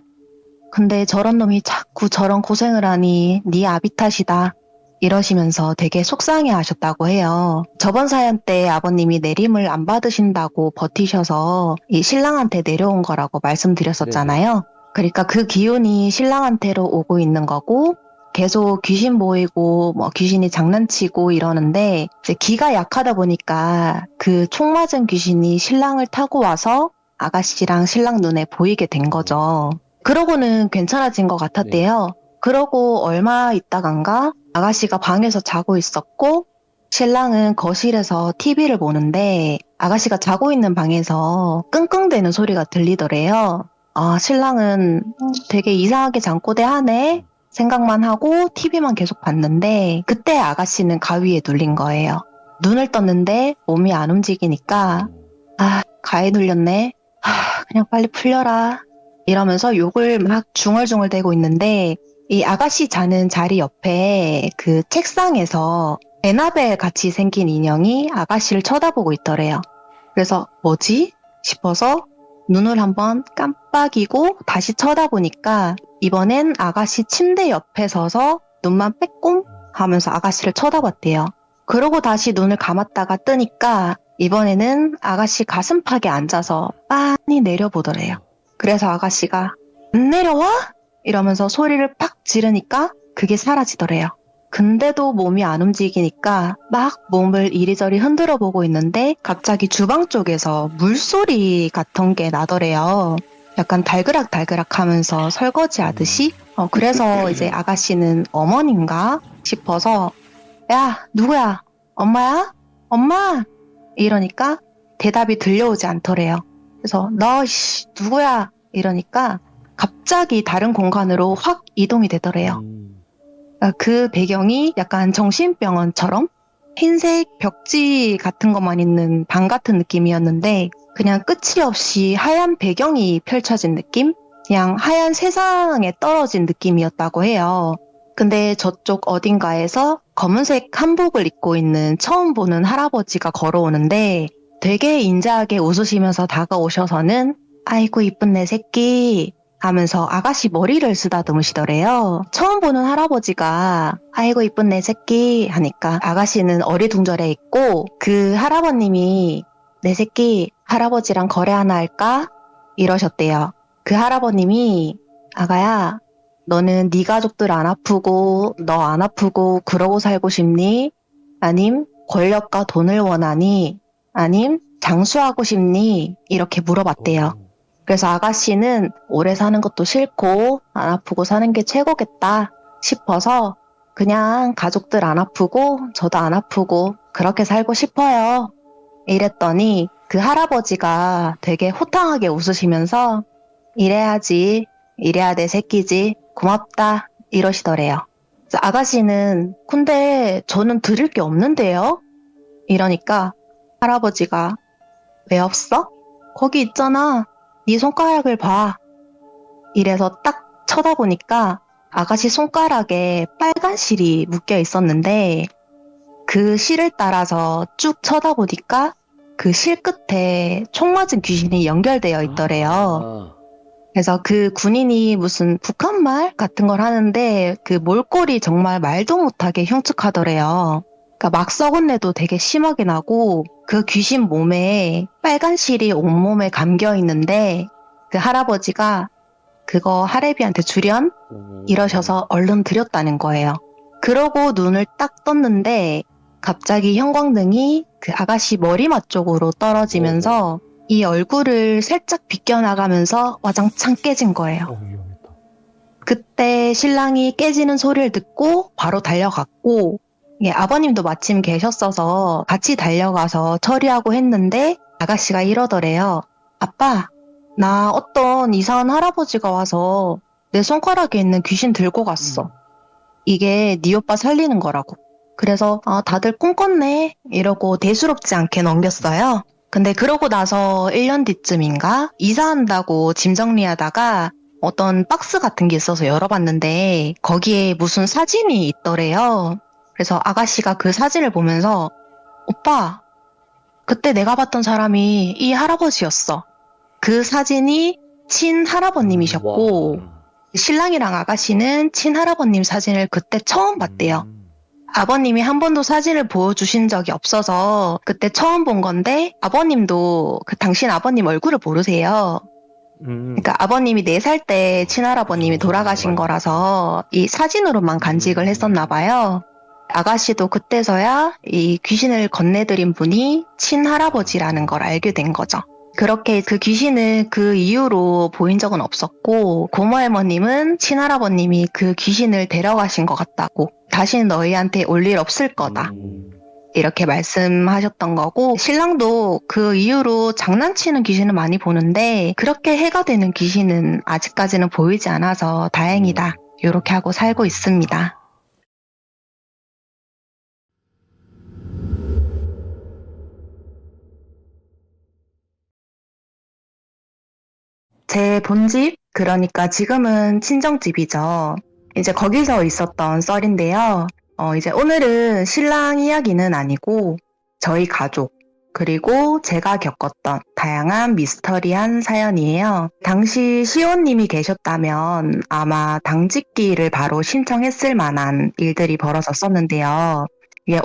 근데 저런 놈이 자꾸 저런 고생을 하니 네 아비 탓이다. 이러시면서 되게 속상해 하셨다고 해요. 저번 사연 때 아버님이 내림을 안 받으신다고 버티셔서 이 신랑한테 내려온 거라고 말씀드렸었잖아요. 그러니까 그 기운이 신랑한테로 오고 있는 거고 계속 귀신 보이고 뭐 귀신이 장난치고 이러는데 이제 기가 약하다 보니까 그 총 맞은 귀신이 신랑을 타고 와서 아가씨랑 신랑 눈에 보이게 된 거죠. 그러고는 괜찮아진 것 같았대요. 그러고 얼마 있다간가 아가씨가 방에서 자고 있었고 신랑은 거실에서 TV를 보는데 아가씨가 자고 있는 방에서 끙끙대는 소리가 들리더래요. 신랑은 되게 이상하게 잠꼬대하네 생각만 하고 TV만 계속 봤는데 그때 아가씨는 가위에 눌린 거예요. 눈을 떴는데 몸이 안 움직이니까 가위에 눌렸네. 그냥 빨리 풀려라. 이러면서 욕을 막 중얼중얼 대고 있는데 이 아가씨 자는 자리 옆에 그 책상에서 에나벨 같이 생긴 인형이 아가씨를 쳐다보고 있더래요. 그래서 뭐지? 싶어서 눈을 한번 깜빡이고 다시 쳐다보니까 이번엔 아가씨 침대 옆에 서서 눈만 빼꼼 하면서 아가씨를 쳐다봤대요. 그러고 다시 눈을 감았다가 뜨니까 이번에는 아가씨 가슴팍에 앉아서 빤히 내려보더래요. 그래서 아가씨가 안 내려와? 이러면서 소리를 팍 지르니까 그게 사라지더래요. 근데도 몸이 안 움직이니까 막 몸을 이리저리 흔들어 보고 있는데 갑자기 주방 쪽에서 물소리 같은 게 나더래요. 약간 달그락달그락 하면서 설거지 하듯이. 그래서 이제 아가씨는 어머니인가 싶어서 야, 누구야? 엄마야? 엄마? 이러니까 대답이 들려오지 않더래요. 그래서 너 누구야? 이러니까 갑자기 다른 공간으로 확 이동이 되더래요. 그 배경이 약간 정신병원처럼 흰색 벽지 같은 것만 있는 방 같은 느낌이었는데 그냥 끝이 없이 하얀 배경이 펼쳐진 느낌? 그냥 하얀 세상에 떨어진 느낌이었다고 해요. 근데 저쪽 어딘가에서 검은색 한복을 입고 있는 처음 보는 할아버지가 걸어오는데 되게 인자하게 웃으시면서 다가오셔서는 아이고 이쁜 내 새끼 하면서 아가씨 머리를 쓰다듬으시더래요. 처음 보는 할아버지가 아이고 이쁜 내 새끼 하니까 아가씨는 어리둥절해 있고 그 할아버님이 내 새끼 할아버지랑 거래 하나 할까? 이러셨대요. 그 할아버님이 아가야 너는 네 가족들 안 아프고 너 안 아프고 그러고 살고 싶니? 아님 권력과 돈을 원하니? 아님 장수하고 싶니? 이렇게 물어봤대요. 그래서 아가씨는 오래 사는 것도 싫고 안 아프고 사는 게 최고겠다 싶어서 그냥 가족들 안 아프고 저도 안 아프고 그렇게 살고 싶어요. 이랬더니 그 할아버지가 되게 호탕하게 웃으시면서 이래야지, 이래야 내 새끼지, 고맙다 이러시더래요. 그래서 아가씨는 근데 저는 드릴 게 없는데요? 이러니까 할아버지가 왜 없어? 거기 있잖아. 네 손가락을 봐. 이래서 딱 쳐다보니까 아가씨 손가락에 빨간 실이 묶여 있었는데 그 실을 따라서 쭉 쳐다보니까 그 실 끝에 총 맞은 귀신이 연결되어 있더래요. 그래서 그 군인이 무슨 북한말 같은 걸 하는데 그 몰골이 정말 말도 못하게 흉측하더래요. 그러니까 막 썩은 내도 되게 심하게 나고 그 귀신 몸에 빨간 실이 온몸에 감겨 있는데 그 할아버지가 그거 할애비한테 주련? 이러셔서 얼른 드렸다는 거예요. 그러고 눈을 딱 떴는데 갑자기 형광등이 그 아가씨 머리맡 쪽으로 떨어지면서 이 얼굴을 살짝 비껴나가면서 와장창 깨진 거예요. 그때 신랑이 깨지는 소리를 듣고 바로 달려갔고 아버님도 마침 계셨어서 같이 달려가서 처리하고 했는데 아가씨가 이러더래요. 아빠, 나 어떤 이상한 할아버지가 와서 내 손가락에 있는 귀신 들고 갔어. 이게 네 오빠 살리는 거라고. 그래서 다들 꿈꿨네 이러고 대수롭지 않게 넘겼어요. 근데 그러고 나서 1년 뒤쯤인가 이사한다고 짐 정리하다가 어떤 박스 같은 게 있어서 열어봤는데 거기에 무슨 사진이 있더래요. 그래서 아가씨가 그 사진을 보면서 오빠, 그때 내가 봤던 사람이 이 할아버지였어. 그 사진이 친할아버님이셨고 신랑이랑 아가씨는 친할아버님 사진을 그때 처음 봤대요. 아버님이 한 번도 사진을 보여주신 적이 없어서 그때 처음 본 건데 아버님도 그 당신 아버님 얼굴을 모르세요. 그러니까 아버님이 4살 때 친할아버님이 돌아가신 거라서 이 사진으로만 간직을 했었나 봐요. 아가씨도 그때서야 이 귀신을 건네드린 분이 친할아버지라는 걸 알게 된 거죠. 그렇게 그 귀신을 그 이후로 보인 적은 없었고 고모할머님은 친할아버님이 그 귀신을 데려가신 것 같다고 다시는 너희한테 올 일 없을 거다 이렇게 말씀하셨던 거고 신랑도 그 이후로 장난치는 귀신을 많이 보는데 그렇게 해가 되는 귀신은 아직까지는 보이지 않아서 다행이다 이렇게 하고 살고 있습니다. 제 본집, 그러니까 지금은 친정집이죠. 이제 거기서 있었던 썰인데요. 이제 오늘은 신랑 이야기는 아니고 저희 가족, 그리고 제가 겪었던 다양한 미스터리한 사연이에요. 당시 시호님이 계셨다면 아마 당직기를 바로 신청했을 만한 일들이 벌어졌었는데요.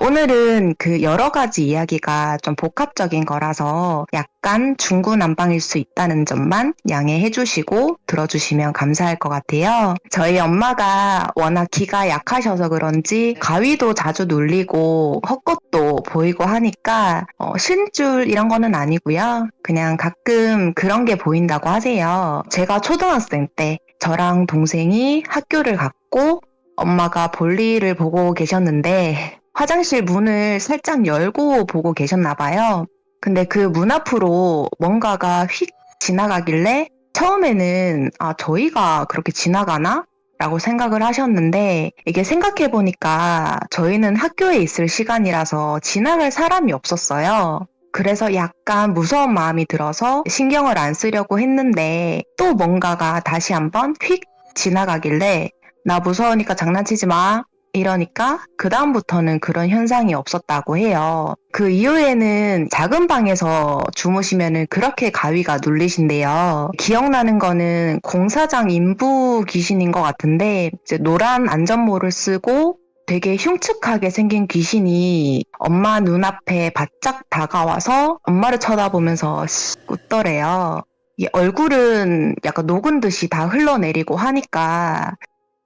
오늘은 그 여러 가지 이야기가 좀 복합적인 거라서 약간 중구난방일 수 있다는 점만 양해해 주시고 들어주시면 감사할 것 같아요. 저희 엄마가 워낙 기가 약하셔서 그런지 가위도 자주 눌리고 헛것도 보이고 하니까 신줄 이런 거는 아니고요. 그냥 가끔 그런 게 보인다고 하세요. 제가 초등학생 때 저랑 동생이 학교를 갔고 엄마가 볼일을 보고 계셨는데 화장실 문을 살짝 열고 보고 계셨나 봐요. 근데 그 문 앞으로 뭔가가 휙 지나가길래 처음에는 저희가 그렇게 지나가나? 라고 생각을 하셨는데 이게 생각해보니까 저희는 학교에 있을 시간이라서 지나갈 사람이 없었어요. 그래서 약간 무서운 마음이 들어서 신경을 안 쓰려고 했는데 또 뭔가가 다시 한번 휙 지나가길래 나 무서우니까 장난치지 마. 이러니까 그 다음부터는 그런 현상이 없었다고 해요. 그 이후에는 작은 방에서 주무시면은 그렇게 가위가 눌리신대요. 기억나는 거는 공사장 인부 귀신인 것 같은데 이제 노란 안전모를 쓰고 되게 흉측하게 생긴 귀신이 엄마 눈앞에 바짝 다가와서 엄마를 쳐다보면서 웃더래요. 이 얼굴은 약간 녹은 듯이 다 흘러내리고 하니까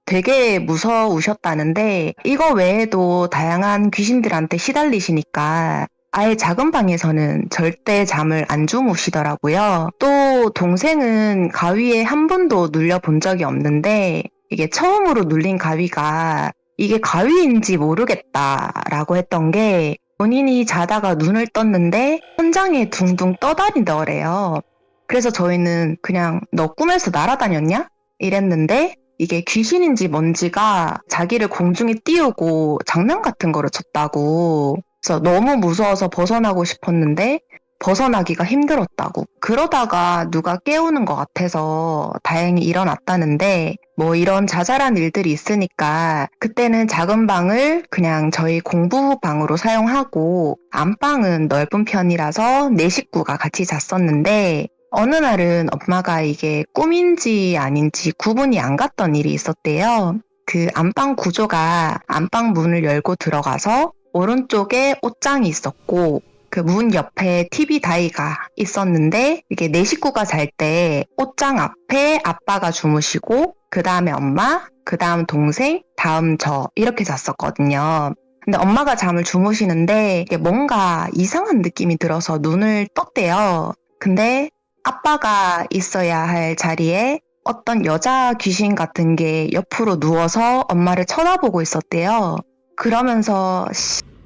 되게 무서우셨다는데 이거 외에도 다양한 귀신들한테 시달리시니까 아예 작은 방에서는 절대 잠을 안 주무시더라고요. 또 동생은 가위에 한 번도 눌려본 적이 없는데 이게 처음으로 눌린 가위가 이게 가위인지 모르겠다라고 했던 게 본인이 자다가 눈을 떴는데 천장에 둥둥 떠다니더래요. 그래서 저희는 그냥 너 꿈에서 날아다녔냐? 이랬는데 이게 귀신인지 뭔지가 자기를 공중에 띄우고 장난 같은 거를 쳤다고. 그래서 너무 무서워서 벗어나고 싶었는데 벗어나기가 힘들었다고. 그러다가 누가 깨우는 것 같아서 다행히 일어났다는데 뭐 이런 자잘한 일들이 있으니까 그때는 작은 방을 그냥 저희 공부방으로 사용하고 안방은 넓은 편이라서 네 식구가 같이 잤었는데 어느 날은 엄마가 이게 꿈인지 아닌지 구분이 안 갔던 일이 있었대요. 그 안방 구조가 안방 문을 열고 들어가서 오른쪽에 옷장이 있었고 그 문 옆에 TV 다이가 있었는데 이게 네 식구가 잘 때 옷장 앞에 아빠가 주무시고 그 다음에 엄마, 그 다음 동생, 다음 저 이렇게 잤었거든요. 근데 엄마가 잠을 주무시는데 이게 뭔가 이상한 느낌이 들어서 눈을 떴대요. 근데 아빠가 있어야 할 자리에 어떤 여자 귀신 같은 게 옆으로 누워서 엄마를 쳐다보고 있었대요. 그러면서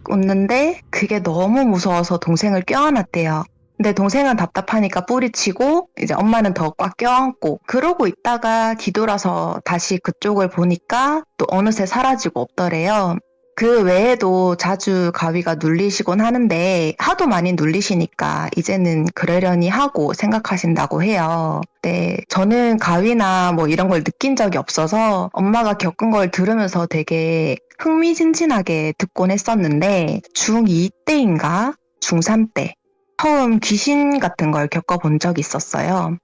웃는데 그게 너무 무서워서 동생을 껴안았대요. 근데 동생은 답답하니까 뿌리치고 이제 엄마는 더 꽉 껴안고 그러고 있다가 뒤돌아서 다시 그쪽을 보니까 또 어느새 사라지고 없더래요. 그 외에도 자주 가위가 눌리시곤 하는데 하도 많이 눌리시니까 이제는 그러려니 하고 생각하신다고 해요. 네, 저는 가위나 뭐 이런 걸 느낀 적이 없어서 엄마가 겪은 걸 들으면서 되게 흥미진진하게 듣곤 했었는데 중2 때인가 중3 때 처음 귀신 같은 걸 겪어본 적이 있었어요.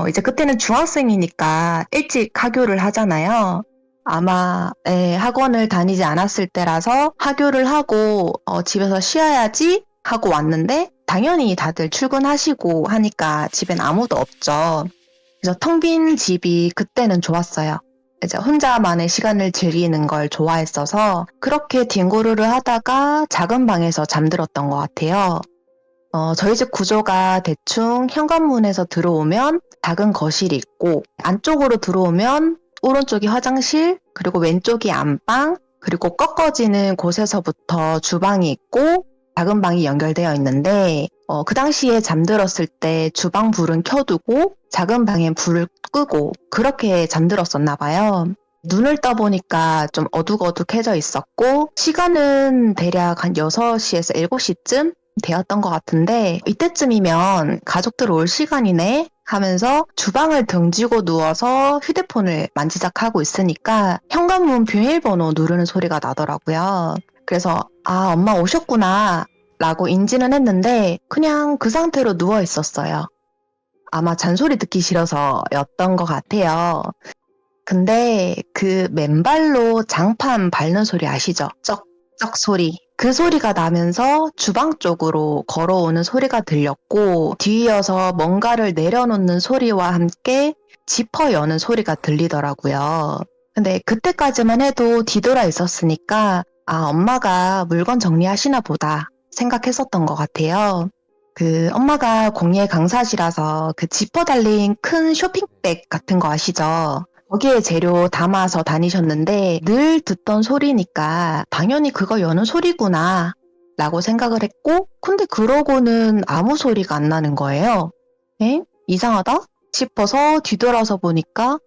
이제 그때는 중학생이니까 일찍 하교를 하잖아요. 아마 학원을 다니지 않았을 때라서 하교를 하고 집에서 쉬어야지 하고 왔는데 당연히 다들 출근하시고 하니까 집엔 아무도 없죠. 그래서 텅 빈 집이 그때는 좋았어요. 이제 혼자만의 시간을 즐기는 걸 좋아했어서 그렇게 뒹구르르 하다가 작은 방에서 잠들었던 것 같아요. 저희 집 구조가 대충 현관문에서 들어오면 작은 거실이 있고 안쪽으로 들어오면 오른쪽이 화장실, 그리고 왼쪽이 안방, 그리고 꺾어지는 곳에서부터 주방이 있고 작은 방이 연결되어 있는데 그 당시에 잠들었을 때 주방 불은 켜두고 작은 방엔 불을 끄고 그렇게 잠들었었나 봐요. 눈을 떠보니까 좀 어둑어둑해져 있었고 시간은 대략 한 6시에서 7시쯤 되었던 것 같은데 이때쯤이면 가족들 올 시간이네 하면서 주방을 등지고 누워서 휴대폰을 만지작하고 있으니까 현관문 비밀번호 누르는 소리가 나더라고요. 그래서 아 엄마 오셨구나 라고 인지는 했는데 그냥 그 상태로 누워 있었어요. 아마 잔소리 듣기 싫어서였던 것 같아요. 근데 그 맨발로 장판 밟는 소리 아시죠? 쩍쩍 소리. 그 소리가 나면서 주방 쪽으로 걸어오는 소리가 들렸고 뒤이어서 뭔가를 내려놓는 소리와 함께 지퍼 여는 소리가 들리더라고요. 근데 그때까지만 해도 뒤돌아 있었으니까 아 엄마가 물건 정리하시나 보다 생각했었던 것 같아요. 그 엄마가 공예 강사시라서 그 지퍼 달린 큰 쇼핑백 같은 거 아시죠? 거기에 재료 담아서 다니셨는데 늘 듣던 소리니까 당연히 그거 여는 소리구나 라고 생각을 했고 근데 그러고는 아무 소리가 안 나는 거예요. 에? 이상하다 싶어서 뒤돌아서 보니까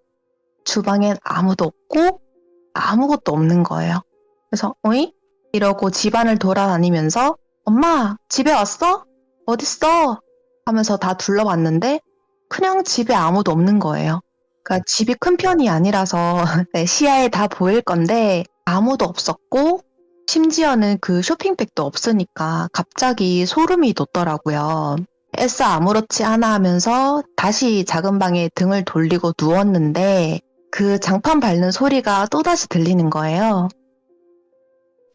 주방엔 아무도 없고 아무것도 없는 거예요. 그래서 어이? 이러고 집안을 돌아다니면서 엄마 집에 왔어? 어딨어? 하면서 다 둘러봤는데 그냥 집에 아무도 없는 거예요. 그러니까 집이 큰 편이 아니라서 시야에 다 보일 건데 아무도 없었고 심지어는 그 쇼핑백도 없으니까 갑자기 소름이 돋더라고요. 애써 아무렇지 않아 하면서 다시 작은 방에 등을 돌리고 누웠는데 그 장판 밟는 소리가 또다시 들리는 거예요.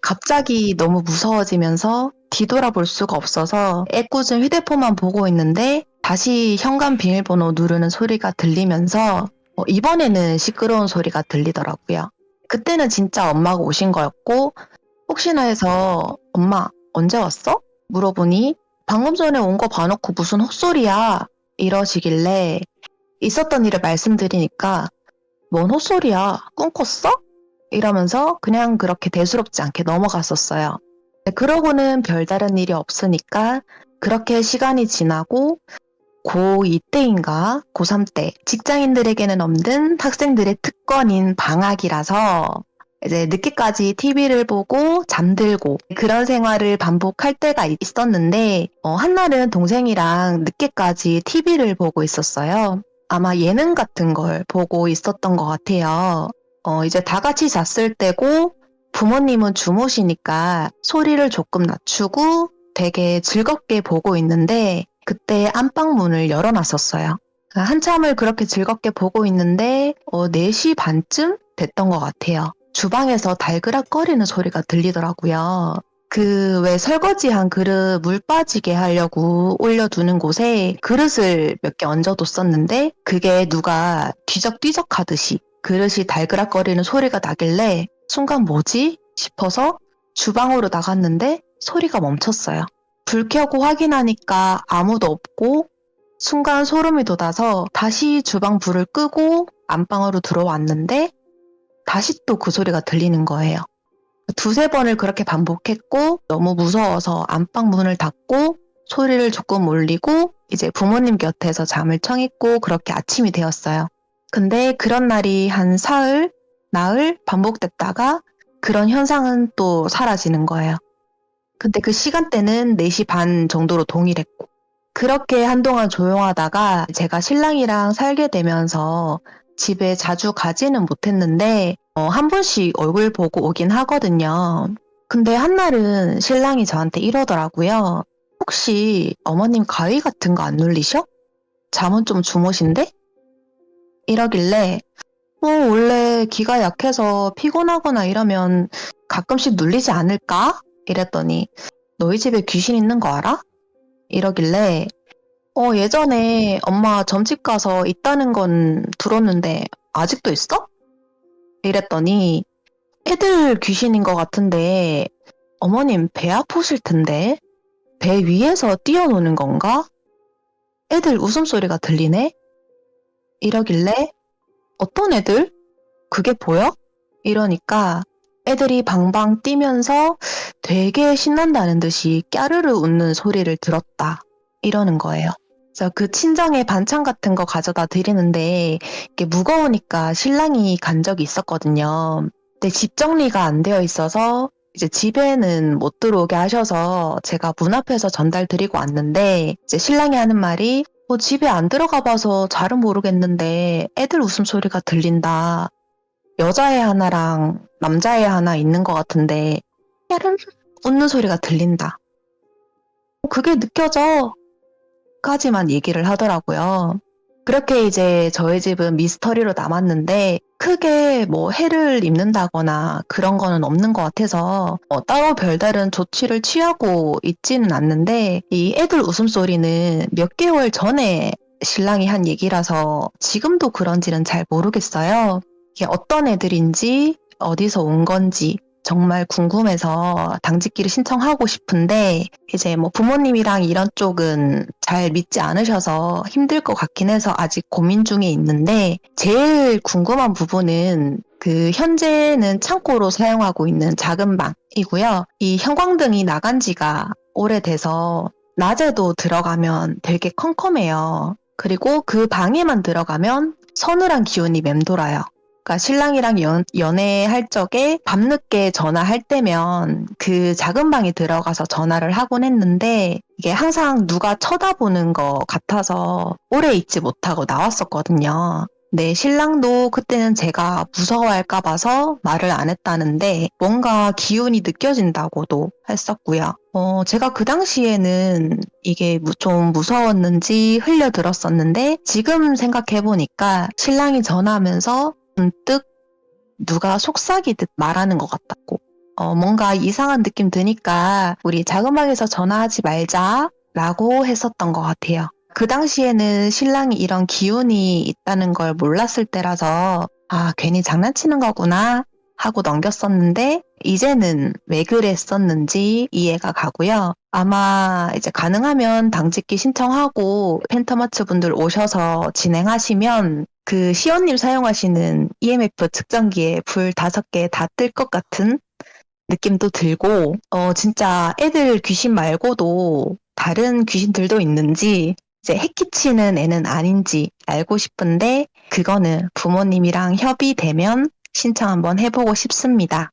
갑자기 너무 무서워지면서 뒤돌아볼 수가 없어서 애꿎은 휴대폰만 보고 있는데 다시 현관 비밀번호 누르는 소리가 들리면서 이번에는 시끄러운 소리가 들리더라고요. 그때는 진짜 엄마가 오신 거였고 혹시나 해서 엄마 언제 왔어? 물어보니 방금 전에 온 거 봐놓고 무슨 헛소리야 이러시길래 있었던 일을 말씀드리니까 뭔 헛소리야 꿈 꿨어? 이러면서 그냥 그렇게 대수롭지 않게 넘어갔었어요. 그러고는 별다른 일이 없으니까 그렇게 시간이 지나고 고2 때인가 고3 때 직장인들에게는 없는 학생들의 특권인 방학이라서 이제 늦게까지 TV를 보고 잠들고 그런 생활을 반복할 때가 있었는데 한날은 동생이랑 늦게까지 TV를 보고 있었어요. 아마 예능 같은 걸 보고 있었던 것 같아요. 이제 다 같이 잤을 때고 부모님은 주무시니까 소리를 조금 낮추고 되게 즐겁게 보고 있는데 그때 안방문을 열어놨었어요. 한참을 그렇게 즐겁게 보고 있는데 4시 반쯤 됐던 것 같아요. 주방에서 달그락거리는 소리가 들리더라고요. 그 왜 설거지한 그릇 물 빠지게 하려고 올려두는 곳에 그릇을 몇 개 얹어뒀었는데 그게 누가 뒤적뒤적 하듯이 그릇이 달그락거리는 소리가 나길래 순간 뭐지? 싶어서 주방으로 나갔는데 소리가 멈췄어요. 불 켜고 확인하니까 아무도 없고 순간 소름이 돋아서 다시 주방 불을 끄고 안방으로 들어왔는데 다시 또 그 소리가 들리는 거예요. 두세 번을 그렇게 반복했고 너무 무서워서 안방 문을 닫고 소리를 조금 올리고 이제 부모님 곁에서 잠을 청했고 그렇게 아침이 되었어요. 근데 그런 날이 한 사흘, 나흘 반복됐다가 그런 현상은 또 사라지는 거예요. 근데 그 시간대는 4시 반 정도로 동일했고 그렇게 한동안 조용하다가 제가 신랑이랑 살게 되면서 집에 자주 가지는 못했는데 한 번씩 얼굴 보고 오긴 하거든요. 근데 한날은 신랑이 저한테 이러더라고요. 혹시 어머님 가위 같은 거 안 눌리셔? 잠은 좀 주무신데? 이러길래 원래 기가 약해서 피곤하거나 이러면 가끔씩 눌리지 않을까? 이랬더니 너희 집에 귀신 있는 거 알아? 이러길래 예전에 엄마 점집 가서 있다는 건 들었는데 아직도 있어? 이랬더니 애들 귀신인 것 같은데 어머님 배 아프실 텐데 배 위에서 뛰어노는 건가? 애들 웃음소리가 들리네? 이러길래 어떤 애들? 그게 보여? 이러니까 애들이 방방 뛰면서 되게 신난다는 듯이 까르르 웃는 소리를 들었다. 이러는 거예요. 그래서 그 친정에 반찬 같은 거 가져다 드리는데 이게 무거우니까 신랑이 간 적이 있었거든요. 근데 집 정리가 안 되어 있어서 이제 집에는 못 들어오게 하셔서 제가 문 앞에서 전달 드리고 왔는데 이제 신랑이 하는 말이 집에 안 들어가 봐서 잘은 모르겠는데 애들 웃음소리가 들린다. 여자애 하나랑 남자애 하나 있는 것 같은데 야르르 웃는 소리가 들린다. 그게 느껴져. 까지만 얘기를 하더라고요. 그렇게 이제 저희 집은 미스터리로 남았는데 크게 뭐 해를 입는다거나 그런 거는 없는 것 같아서 따로 별다른 조치를 취하고 있지는 않는데 이 애들 웃음소리는 몇 개월 전에 신랑이 한 얘기라서 지금도 그런지는 잘 모르겠어요. 이게 어떤 애들인지 어디서 온 건지 정말 궁금해서 당직기를 신청하고 싶은데 이제 뭐 부모님이랑 이런 쪽은 잘 믿지 않으셔서 힘들 것 같긴 해서 아직 고민 중에 있는데 제일 궁금한 부분은 그 현재는 창고로 사용하고 있는 작은 방이고요. 이 형광등이 나간 지가 오래돼서 낮에도 들어가면 되게 컴컴해요. 그리고 그 방에만 들어가면 서늘한 기운이 맴돌아요. 그러니까 신랑이랑 연애할 적에 밤늦게 전화할 때면 그 작은 방에 들어가서 전화를 하곤 했는데 이게 항상 누가 쳐다보는 것 같아서 오래 있지 못하고 나왔었거든요. 네, 신랑도 그때는 제가 무서워할까 봐서 말을 안 했다는데 뭔가 기운이 느껴진다고도 했었고요. 제가 그 당시에는 이게 좀 무서웠는지 흘려들었었는데 지금 생각해보니까 신랑이 전화하면서 문득 누가 속삭이듯 말하는 것 같다고 뭔가 이상한 느낌 드니까 우리 작은 방에서 전화하지 말자 라고 했었던 것 같아요. 그 당시에는 신랑이 이런 기운이 있다는 걸 몰랐을 때라서 괜히 장난치는 거구나 하고 넘겼었는데 이제는 왜 그랬었는지 이해가 가고요. 아마 이제 가능하면 당직기 신청하고 펜터마츠 분들 오셔서 진행하시면 그 시연님 사용하시는 EMF 측정기에 불 5개 다 뜰 것 같은 느낌도 들고 진짜 애들 귀신 말고도 다른 귀신들도 있는지 이제 해끼치는 애는 아닌지 알고 싶은데 그거는 부모님이랑 협의되면 신청 한번 해보고 싶습니다.